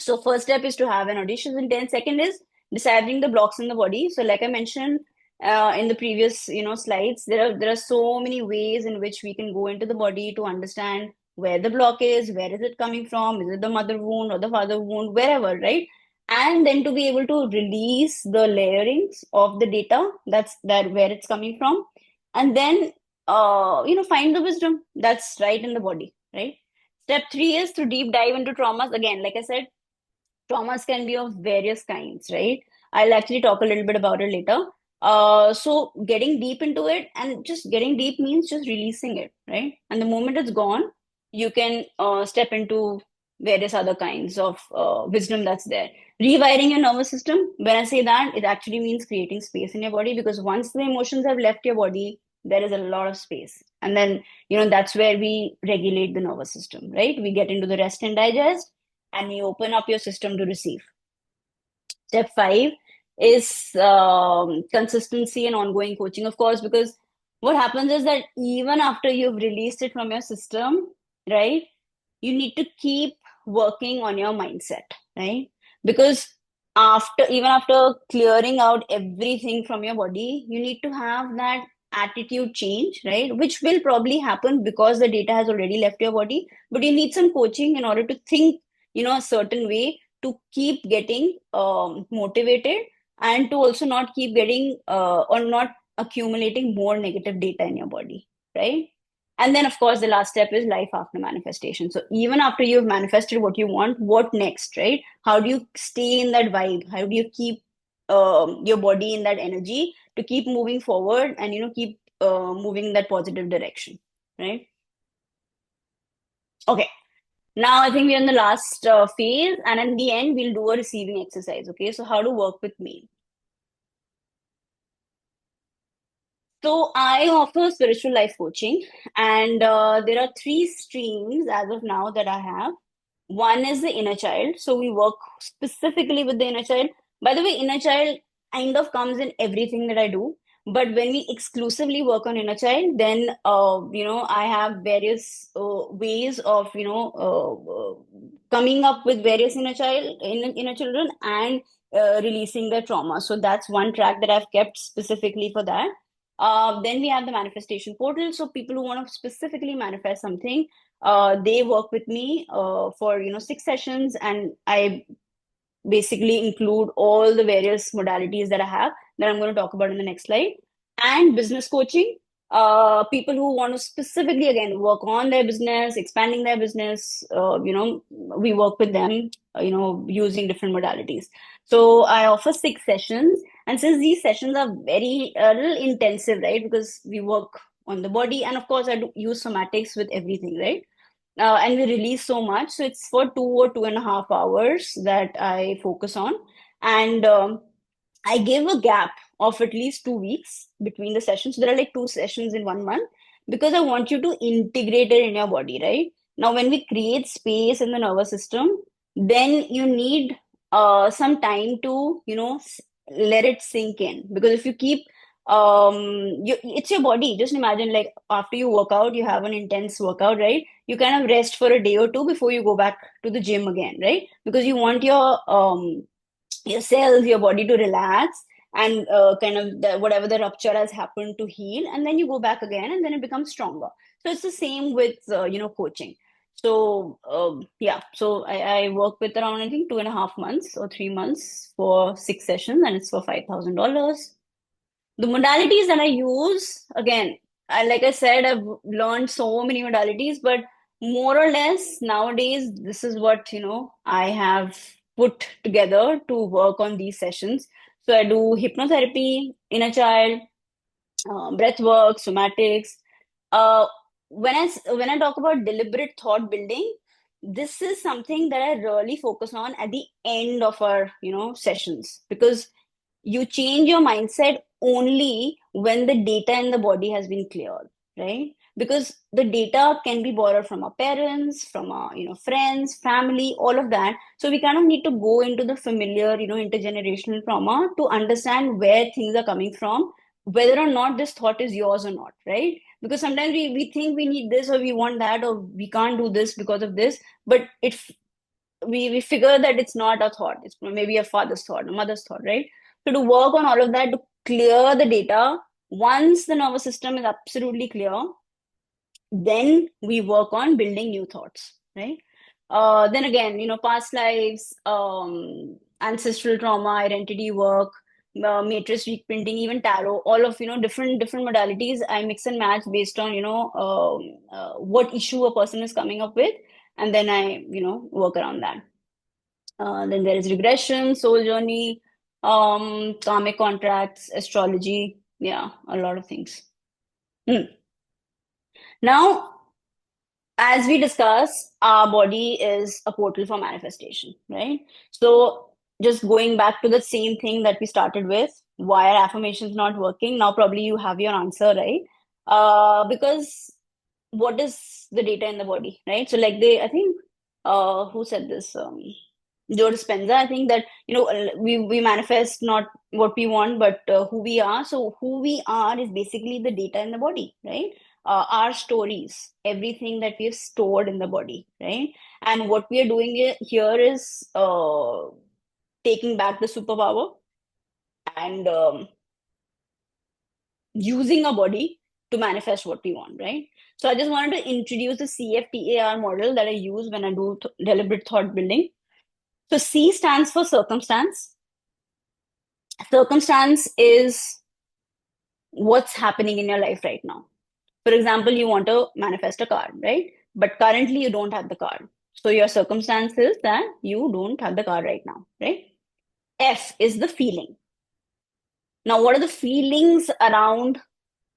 So first step is to have an audacious intent. Second is deciphering the blocks in the body. So like I mentioned in the previous slides, there are so many ways in which we can go into the body to understand where the block is, where is it coming from, is it the mother wound or the father wound, wherever, right? And then to be able to release the layerings of the data, that's that where it's coming from, and then find the wisdom that's right in the body, right? Step three is to deep dive into traumas. Again, like I said, traumas can be of various kinds, right? I'll actually talk a little bit about it later. So getting deep into it, and just getting deep means just releasing it, right? And the moment it's gone, you can step into various other kinds of wisdom that's there. Rewiring your nervous system, when I say that, it actually means creating space in your body, because once the emotions have left your body, there is a lot of space. And then, that's where we regulate the nervous system, right? We get into the rest and digest, and you open up your system to receive. Step five is consistency and ongoing coaching, of course, because what happens is that even after you've released it from your system, right, you need to keep working on your mindset, right? Because even after clearing out everything from your body, you need to have that attitude change, right? Which will probably happen because the data has already left your body, but you need some coaching in order to think, a certain way, to keep getting motivated, and to also not keep getting or not accumulating more negative data in your body, right? And then, of course, the last step is life after manifestation. So even after you've manifested what you want, what next, right? How do you stay in that vibe? How do you keep your body in that energy to keep moving forward, and keep moving in that positive direction, right? Okay. Now I think we're in the last phase, and in the end, we'll do a receiving exercise. Okay, so how to work with me. So I offer spiritual life coaching, and there are three streams as of now that I have. One is the inner child. So we work specifically with the inner child. By the way, inner child kind of comes in everything that I do. But when we exclusively work on inner child, then I have various ways of coming up with various inner children, and releasing their trauma. So that's one track that I've kept specifically for that. Then we have the manifestation portal. So people who want to specifically manifest something, they work with me for 6 sessions, and I basically include all the various modalities that I have, that I'm going to talk about in the next slide. And business coaching, people who want to specifically, again, work on their business, expanding their business, we work with them, using different modalities. So I offer 6 sessions, and since these sessions are very a little intensive, right, because we work on the body, and of course I do use somatics with everything, right? And we release so much. So it's for 2 or 2.5 hours that I focus on. And I give a gap of at least 2 weeks between the sessions. So there are like 2 sessions in 1 month, because I want you to integrate it in your body, right? Now, when we create space in the nervous system, then you need some time to, let it sink in. Because if you keep it's your body. Just imagine, like, after you work out, you have an intense workout, right? You kind of rest for a day or two before you go back to the gym again, right? Because you want your cells, your body to relax, and kind of whatever the rupture has happened to heal, and then you go back again, and then it becomes stronger. So it's the same with coaching. So yeah, so I work with around, I think, 2.5 months or 3 months for 6 sessions, and it's for $5,000. The modalities that I use, again, like I said, I've learned so many modalities, but more or less nowadays, this is what, I have put together to work on these sessions. So I do hypnotherapy, inner child, breath work, somatics. Uh, when I talk about deliberate thought building, this is something that I really focus on at the end of our, sessions, because you change your mindset only when the data in the body has been cleared, right? Because the data can be borrowed from our parents, from our friends, family, all of that. So we kind of need to go into the familiar, intergenerational trauma to understand where things are coming from, whether or not this thought is yours or not, right? Because sometimes we think we need this, or we want that, or we can't do this because of this, but we figure that it's not a thought. It's maybe a father's thought, a mother's thought, right? So to work on all of that, to clear the data, once the nervous system is absolutely clear, then we work on building new thoughts, right? Then again, past lives, ancestral trauma, identity work, matrix reprinting, even tarot, all of different modalities. I mix and match based on what issue a person is coming up with, and then I work around that. Then there is regression, soul journey, karmic contracts, astrology. Yeah, a lot of things. Hmm. Now, as we discussed, our body is a portal for manifestation, right? So just going back to the same thing that we started with, why are affirmations not working? Now probably you have your answer, right? Because what is the data in the body, right? So like they, I think, who said this? Joe Dispenza, I think that, we manifest not what we want, but who we are. So who we are is basically the data in the body, right? Our stories, everything that we've stored in the body, right? And what we are doing here is taking back the superpower and using our body to manifest what we want, right? So I just wanted to introduce the CFTAR model that I use when I do deliberate thought building. So C stands for circumstance. Circumstance is what's happening in your life right now. For example, you want to manifest a car, right? But currently you don't have the car. So your circumstance is that you don't have the car right now, right? F is the feeling. Now, what are the feelings around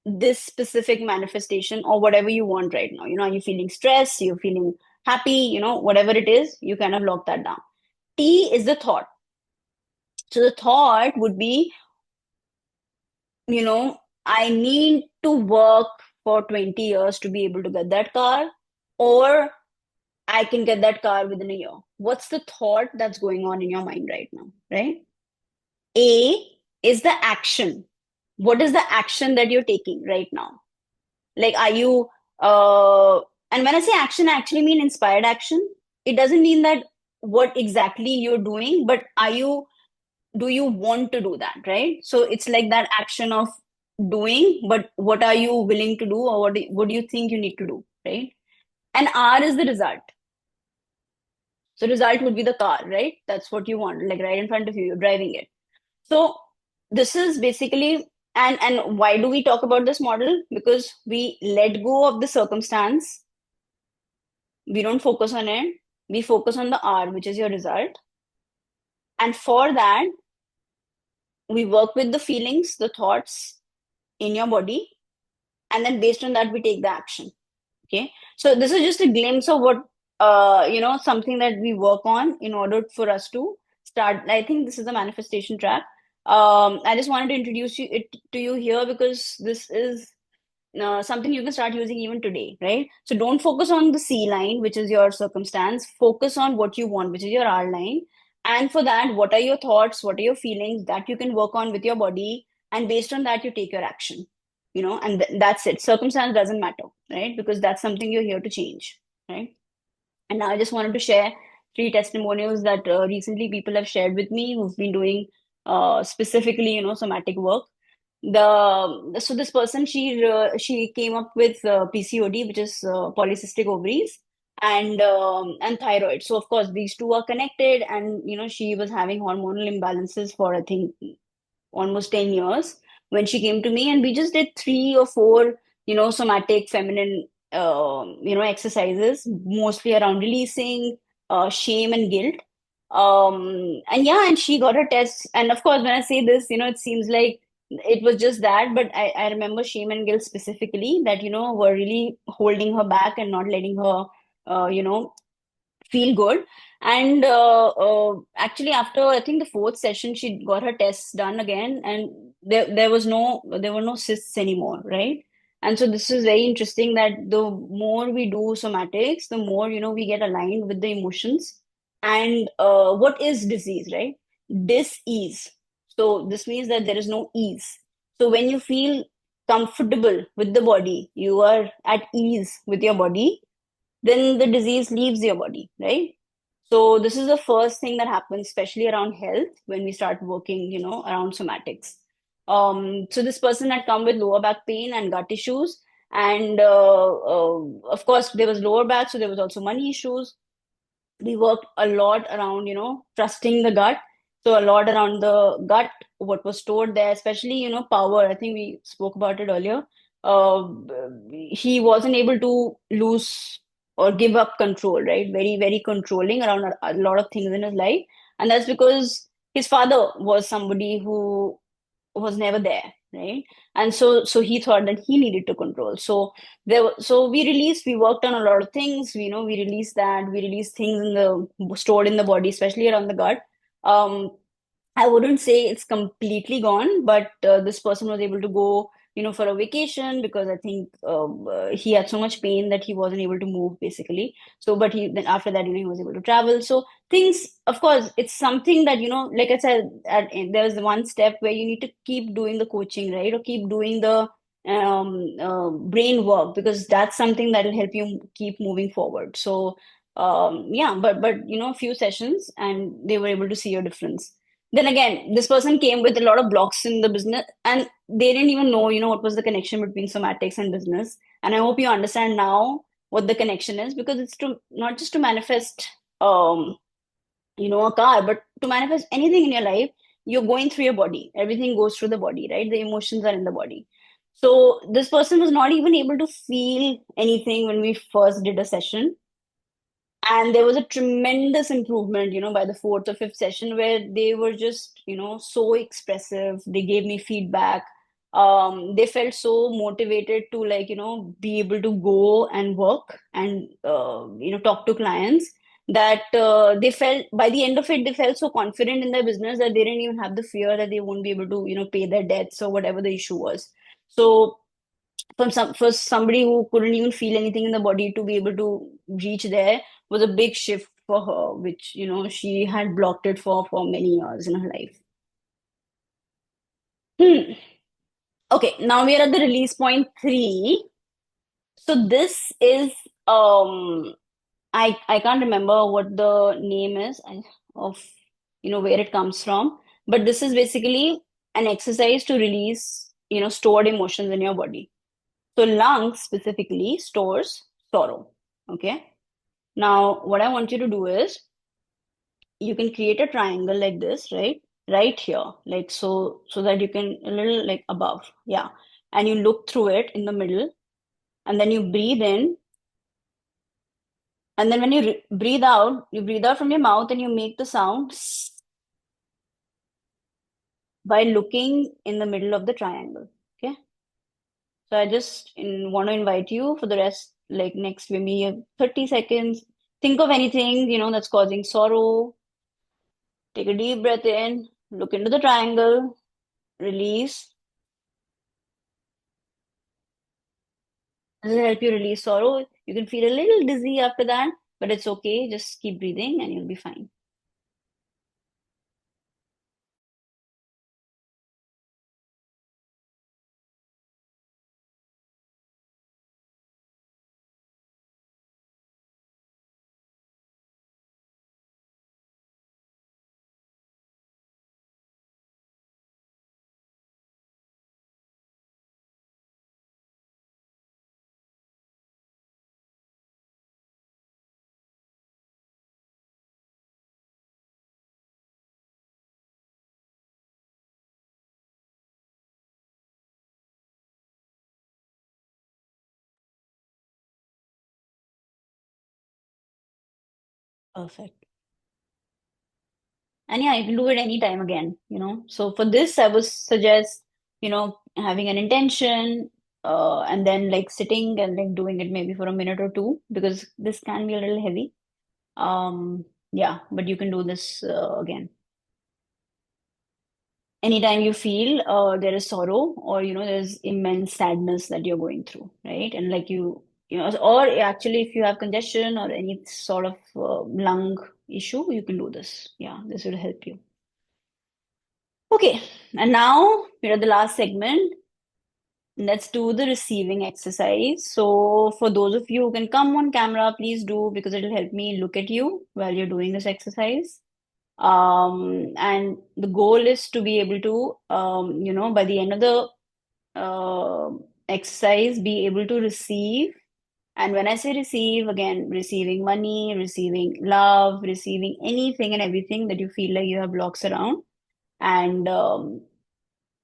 this specific manifestation or whatever you want right now? Are you feeling stressed? You're feeling happy? Whatever it is, you kind of lock that down. T is the thought. So the thought would be, I need to work for 20 years to be able to get that car, or I can get that car within a year. What's the thought that's going on in your mind right now, right? A is the action. What is the action that you're taking right now? Like, are you, and when I say action, I actually mean inspired action. It doesn't mean that what exactly you're doing, but do you want to do that, right? So it's like that action of doing, but what are you willing to do, or what do you think you need to do, right? And R is the result. So result would be the car, right? That's what you want, like right in front of you, you're driving it. So this is basically, and why do we talk about this model? Because we let go of the circumstance, we don't focus on it, we focus on the R, which is your result. And for that, we work with the feelings, the thoughts in your body, and then based on that, we take the action. Okay, so this is just a glimpse of what something that we work on in order for us to start. I think this is the manifestation track. I just wanted to introduce it to you here because this is something you can start using even today, right? So don't focus on the C line, which is your circumstance. Focus on what you want, which is your R line. And for that, what are your thoughts? What are your feelings that you can work on with your body? And based on that, you take your action, and that's it. Circumstance doesn't matter, right? Because that's something you're here to change, right? And now I just wanted to share three testimonials that recently people have shared with me who've been doing specifically, somatic work. So this person, she came up with PCOD, which is polycystic ovaries, and thyroid. So of course these two are connected, and she was having hormonal imbalances for I think almost 10 years when she came to me, and we just did three or four somatic feminine exercises, mostly around releasing shame and guilt. And yeah, and she got her tests, and of course when I say this, it seems like it was just that, but I remember shame and guilt specifically that were really holding her back and not letting her feel good. And actually, after I think the fourth session, she got her tests done again, and there were no cysts anymore, right? And so this is very interesting that the more we do somatics, the more we get aligned with the emotions. And what is disease, right? Dis-ease. So this means that there is no ease. So when you feel comfortable with the body, you are at ease with your body, then the disease leaves your body, right? So this is the first thing that happens, especially around health, when we start working, around somatics. So this person had come with lower back pain and gut issues, and of course there was lower back, so there was also money issues. We worked a lot around trusting the gut, so a lot around the gut, what was stored there, especially power. I think we spoke about it earlier. uh, he wasn't able to lose or give up control, right? Very very controlling around a lot of things in his life, and that's because his father was somebody who was never there, right? And so he thought that he needed to control. So so we worked on a lot of things. We released that. We released things in the stored in the body, especially around the gut. um I wouldn't say it's completely gone, but this person was able to go, for a vacation because I think he had so much pain that he wasn't able to move, basically. So, but he then after that, he was able to travel. So things, of course, it's something that, like I said, there's one step where you need to keep doing the coaching, right, or keep doing the brain work, because that's something that will help you keep moving forward. So, yeah, but a few sessions, and they were able to see a difference. Then again, this person came with a lot of blocks in the business, and they didn't even know, what was the connection between somatics and business. And I hope you understand now what the connection is, because it's to not just to manifest, um, a car, but to manifest anything in your life. You're going through your body. Everything goes through the body, right? The emotions are in the body. So this person was not even able to feel anything when we first did a session, and there was a tremendous improvement, by the fourth or fifth session, where they were just, so expressive. They gave me feedback. They felt so motivated to, like, be able to go and work and talk to clients, that they felt, by the end of it, they felt so confident in their business that they didn't even have the fear that they won't be able to, pay their debts or whatever the issue was. So for somebody who couldn't even feel anything in the body, to be able to reach there was a big shift for her, which, she had blocked it for many years in her life. Hmm. Okay, now we are at the release point 3. So this is, um I can't remember what the name is of, where it comes from, but this is basically an exercise to release, stored emotions in your body. So lung specifically stores sorrow. Okay. Now, what I want you to do is, you can create a triangle like this, right? Right here, like so that you can a little like above. Yeah. And you look through it in the middle, and then you breathe in. And then when you breathe out from your mouth, and you make the sound by looking in the middle of the triangle. Okay. So I just want to invite you for the rest, like next maybe 30 seconds. Think of anything, that's causing sorrow. Take a deep breath in, look into the triangle, release. This will help you release sorrow. You can feel a little dizzy after that, but it's okay. Just keep breathing and you'll be fine. Perfect. And yeah, you can do it anytime again. So for this, I would suggest, having an intention, and then like sitting and like doing it maybe for a minute or two, because this can be a little heavy. Yeah, but you can do this again. Anytime you feel there is sorrow, or there's immense sadness that you're going through, right? And like or actually if you have congestion or any sort of lung issue, you can do this. Yeah, this will help you. Okay, and now we're at the last segment. Let's do the receiving exercise. So for those of you who can come on camera, please do, because it'll help me look at you while you're doing this exercise. And the goal is to be able to, by the end of the exercise, be able to receive. And when I say receive, again, receiving money, receiving love, receiving anything and everything that you feel like you have blocks around. And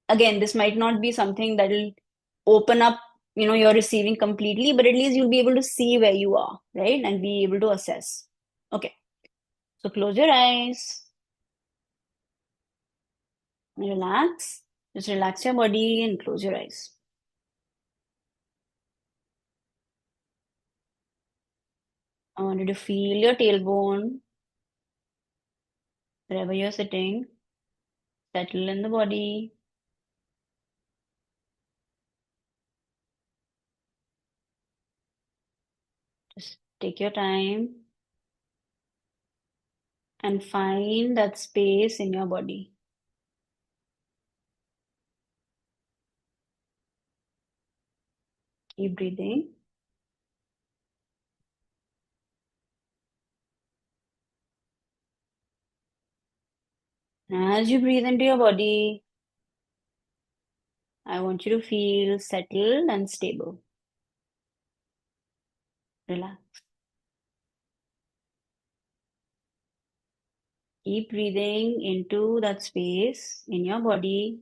again, this might not be something that will open up, your receiving completely, but at least you'll be able to see where you are, right? And be able to assess. Okay. So close your eyes, relax. Just relax your body and close your eyes. I want you to feel your tailbone wherever you're sitting. Settle in the body. Just take your time and find that space in your body. Keep breathing. And as you breathe into your body, I want you to feel settled and stable. Relax. Keep breathing into that space in your body.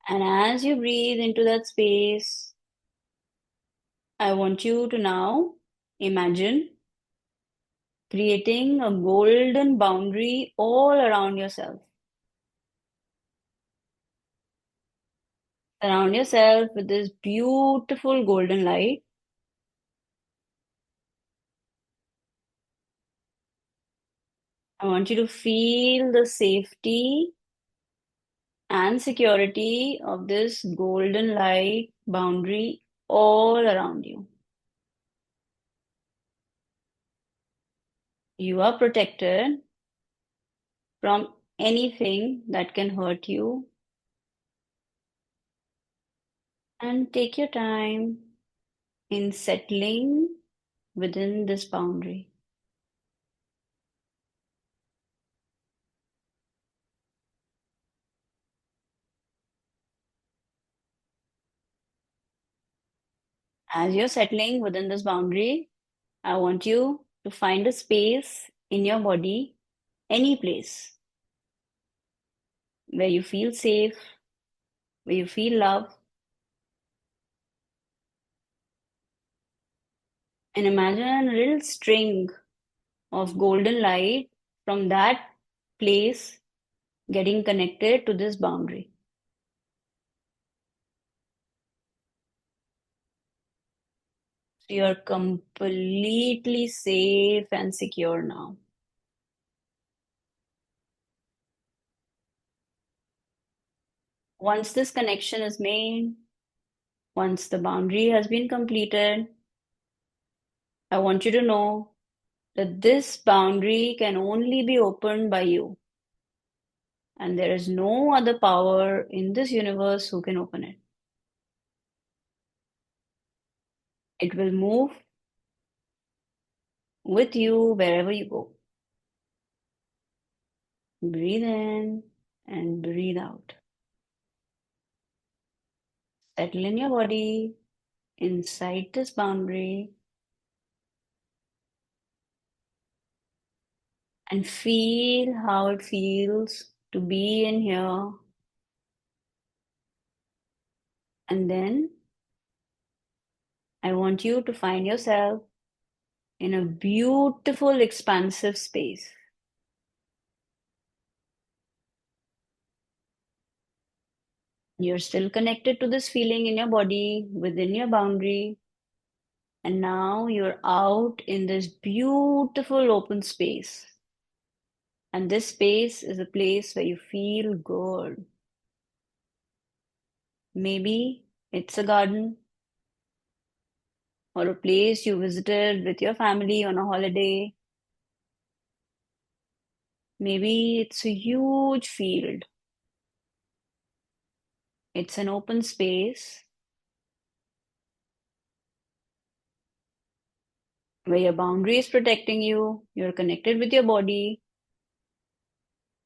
And as you breathe into that space, I want you to now imagine creating a golden boundary all around yourself. Surround yourself with this beautiful golden light. I want you to feel the safety and security of this golden light boundary all around you. You are protected from anything that can hurt you. And take your time in settling within this boundary. As you're settling within this boundary, I want you to find a space in your body, any place where you feel safe, where you feel love, and imagine a little string of golden light from that place getting connected to this boundary. So you're completely safe and secure now. Once this connection is made, once the boundary has been completed, I want you to know that this boundary can only be opened by you, and there is no other power in this universe who can open it. It will move with you wherever you go. Breathe in and breathe out. Settle in your body inside this boundary and feel how it feels to be in here. And then I want you to find yourself in a beautiful, expansive space. You're still connected to this feeling in your body, within your boundary. And now you're out in this beautiful open space. And this space is a place where you feel good. Maybe it's a garden or a place you visited with your family on a holiday. Maybe it's a huge field. It's an open space where your boundary is protecting you. You're connected with your body.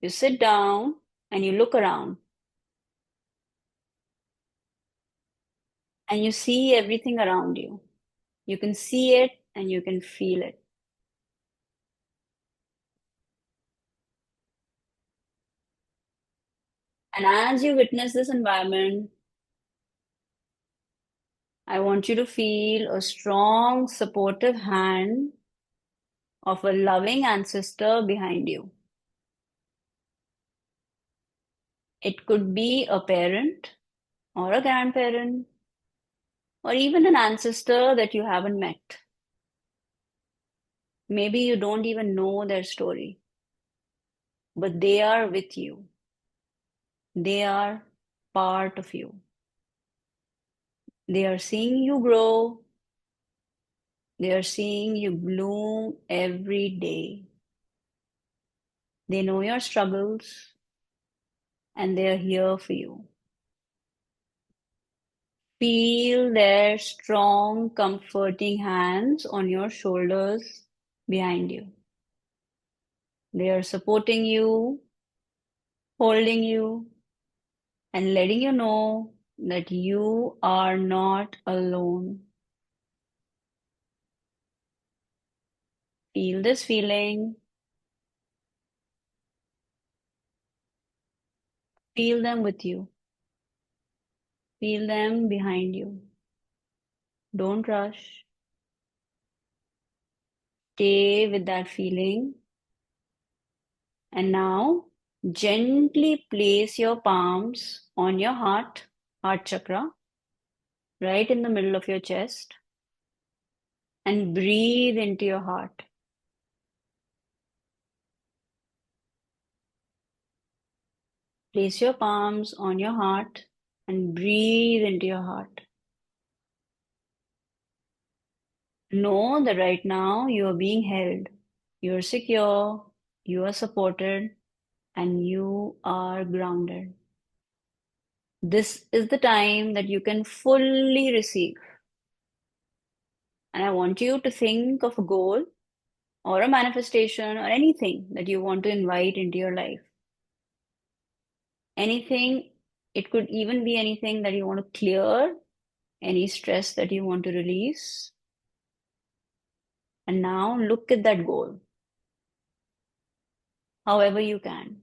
You sit down and you look around and you see everything around you. You can see it and you can feel it. And as you witness this environment, I want you to feel a strong, supportive hand of a loving ancestor behind you. It could be a parent or a grandparent or even an ancestor that you haven't met. Maybe you don't even know their story, but they are with you. They are part of you. They are seeing you grow. They are seeing you bloom every day. They know your struggles and they are here for you. Feel their strong, comforting hands on your shoulders behind you. They are supporting you, holding you, and letting you know that you are not alone. Feel this feeling. Feel them with you. Feel them behind you. Don't rush. Stay with that feeling. And now, gently place your palms on your heart chakra, right in the middle of your chest, and breathe into your heart. Place your palms on your heart and breathe into your heart. Know that right now you are being held. You are secure, you are supported, and you are grounded. This is the time that you can fully receive. And I want you to think of a goal or a manifestation or anything that you want to invite into your life. Anything, it could even be anything that you want to clear, any stress that you want to release. And now look at that goal, however you can,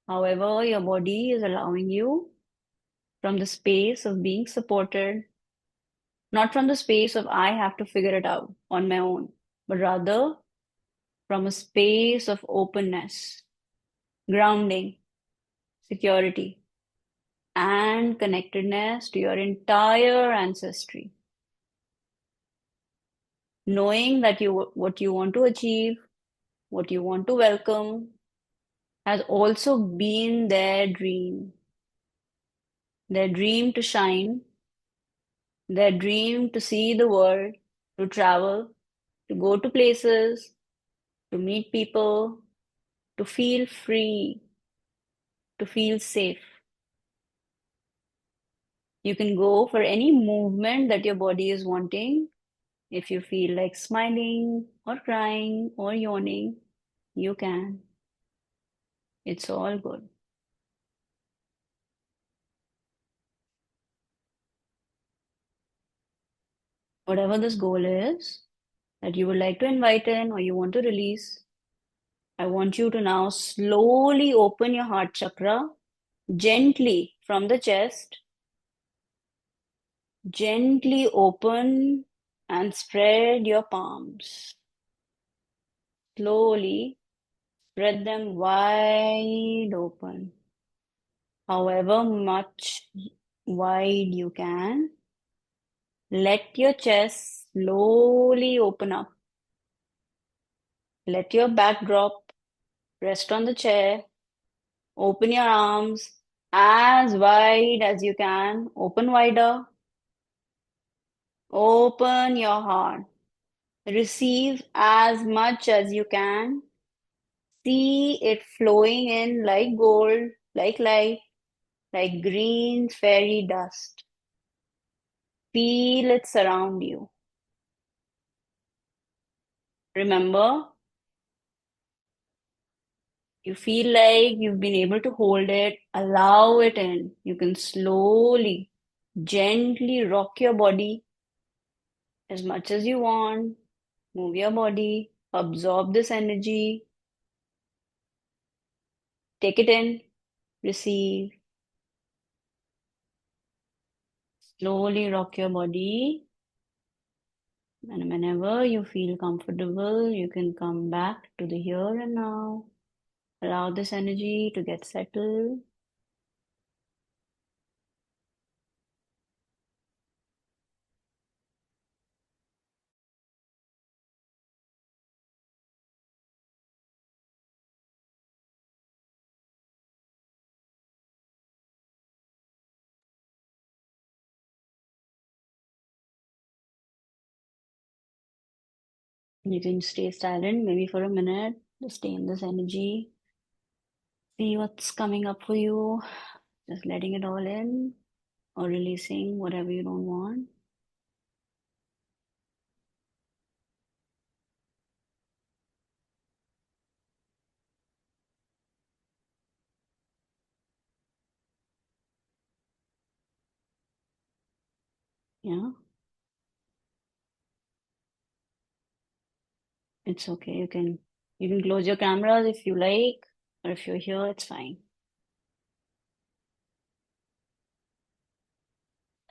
however your body is allowing you, from the space of being supported, not from the space of I have to figure it out on my own, but rather from a space of openness, grounding, security, and connectedness to your entire ancestry. Knowing that what you want to achieve, what you want to welcome, has also been their dream to shine, their dream to see the world, to travel, to go to places, to meet people, to feel free, to feel safe. You can go for any movement that your body is wanting. If you feel like smiling or crying or yawning, you can. It's all good. Whatever this goal is that you would like to invite in or you want to release, I want you to now slowly open your heart chakra gently from the chest, gently open and spread your palms. Slowly spread them wide open, however much wide you can. Let your chest slowly open up. Let your back drop. Rest on the chair. Open your arms as wide as you can. Open wider. Open your heart. Receive as much as you can. See it flowing in like gold, like light, like green fairy dust. Feel it surround you. Remember, you feel like you've been able to hold it, allow it in. You can slowly, gently rock your body as much as you want. Move your body, absorb this energy, take it in, receive. Slowly rock your body. And whenever you feel comfortable, you can come back to the here and now. Allow this energy to get settled. You can stay silent maybe for a minute. Just stay in this energy. See what's coming up for you. Just letting it all in or releasing whatever you don't want. Yeah, it's okay. You can close your cameras if you like, or if you're here, it's fine.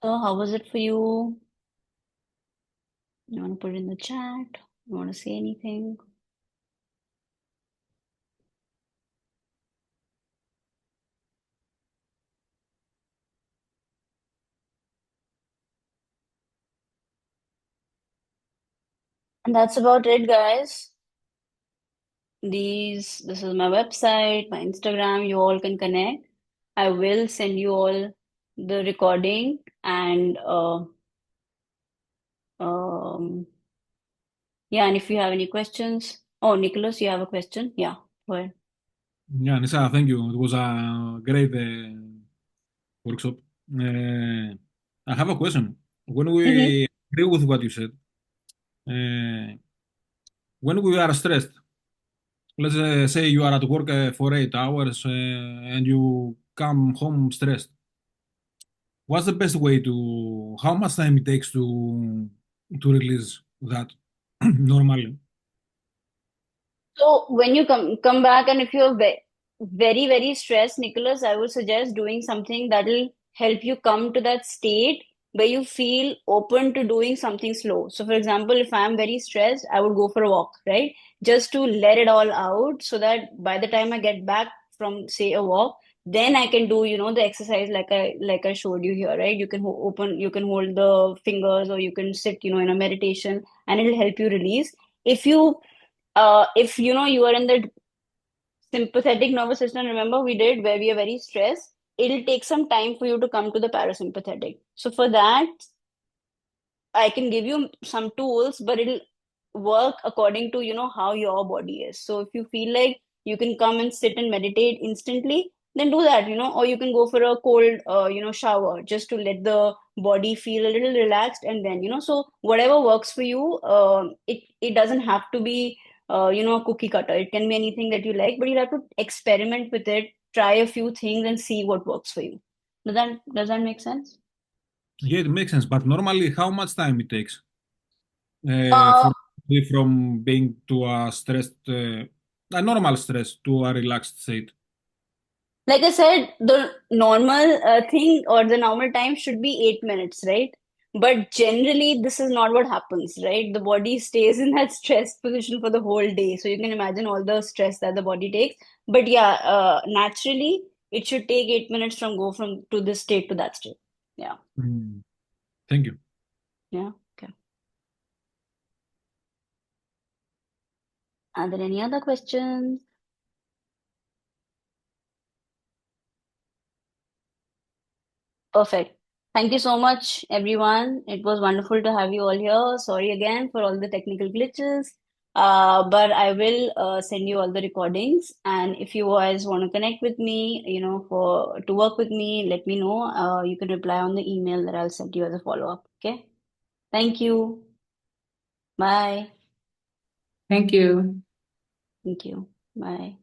So how was it for you? You want to put it in the chat? You want to say anything? And that's about it, guys. This is my website, my Instagram. You all can connect. I will send you all the recording and um yeah, and if you have any questions. Oh, Nicholas, you have a question? Yeah, go ahead. Yeah, Nisa, thank you. It was a great workshop. Uh, I have a question. When Mm-hmm. we agree with what you said, uh, when we are stressed, let's say you are at work for 8 hours and you come home stressed, what's the best way to, how much time it takes to release that normally? So when you come back, and if you're very very stressed, Nicholas, I would suggest doing something that'll help you come to that state where you feel open to doing something slow. So, for example, if I'm very stressed, I would go for a walk, right? Just to let it all out, so that by the time I get back from, say, a walk, then I can do, the exercise like I showed you here, right? You can you can hold the fingers, or you can sit, in a meditation, and it'll help you release. If you are in the sympathetic nervous system, remember we did, where we are very stressed, it'll take some time for you to come to the parasympathetic. So for that, I can give you some tools, but it'll work according to, how your body is. So if you feel like you can come and sit and meditate instantly, then do that, or you can go for a cold, shower, just to let the body feel a little relaxed. And then, so whatever works for you, it doesn't have to be, cookie cutter. It can be anything that you like, but you have to experiment with it, try a few things and see what works for you. Does that make sense? Yeah, it makes sense, but normally how much time it takes Uh, for from being to a normal stress to a relaxed state? Like I said, the normal thing, or the normal time should be 8 minutes, right? But generally, this is not what happens, right? The body stays in that stress position for the whole day. So you can imagine all the stress that the body takes. But yeah, naturally, it should take 8 minutes from go from to this state to that state. Yeah. Mm, thank you. Yeah. Okay. Are there any other questions? Perfect. Thank you so much, everyone. It was wonderful to have you all here. Sorry again for all the technical glitches. But I will send you all the recordings. And if you guys want to connect with me, for to work with me, let me know. You can reply on the email that I'll send you as a follow-up. Okay. Thank you. Bye. Thank you. Thank you. Bye.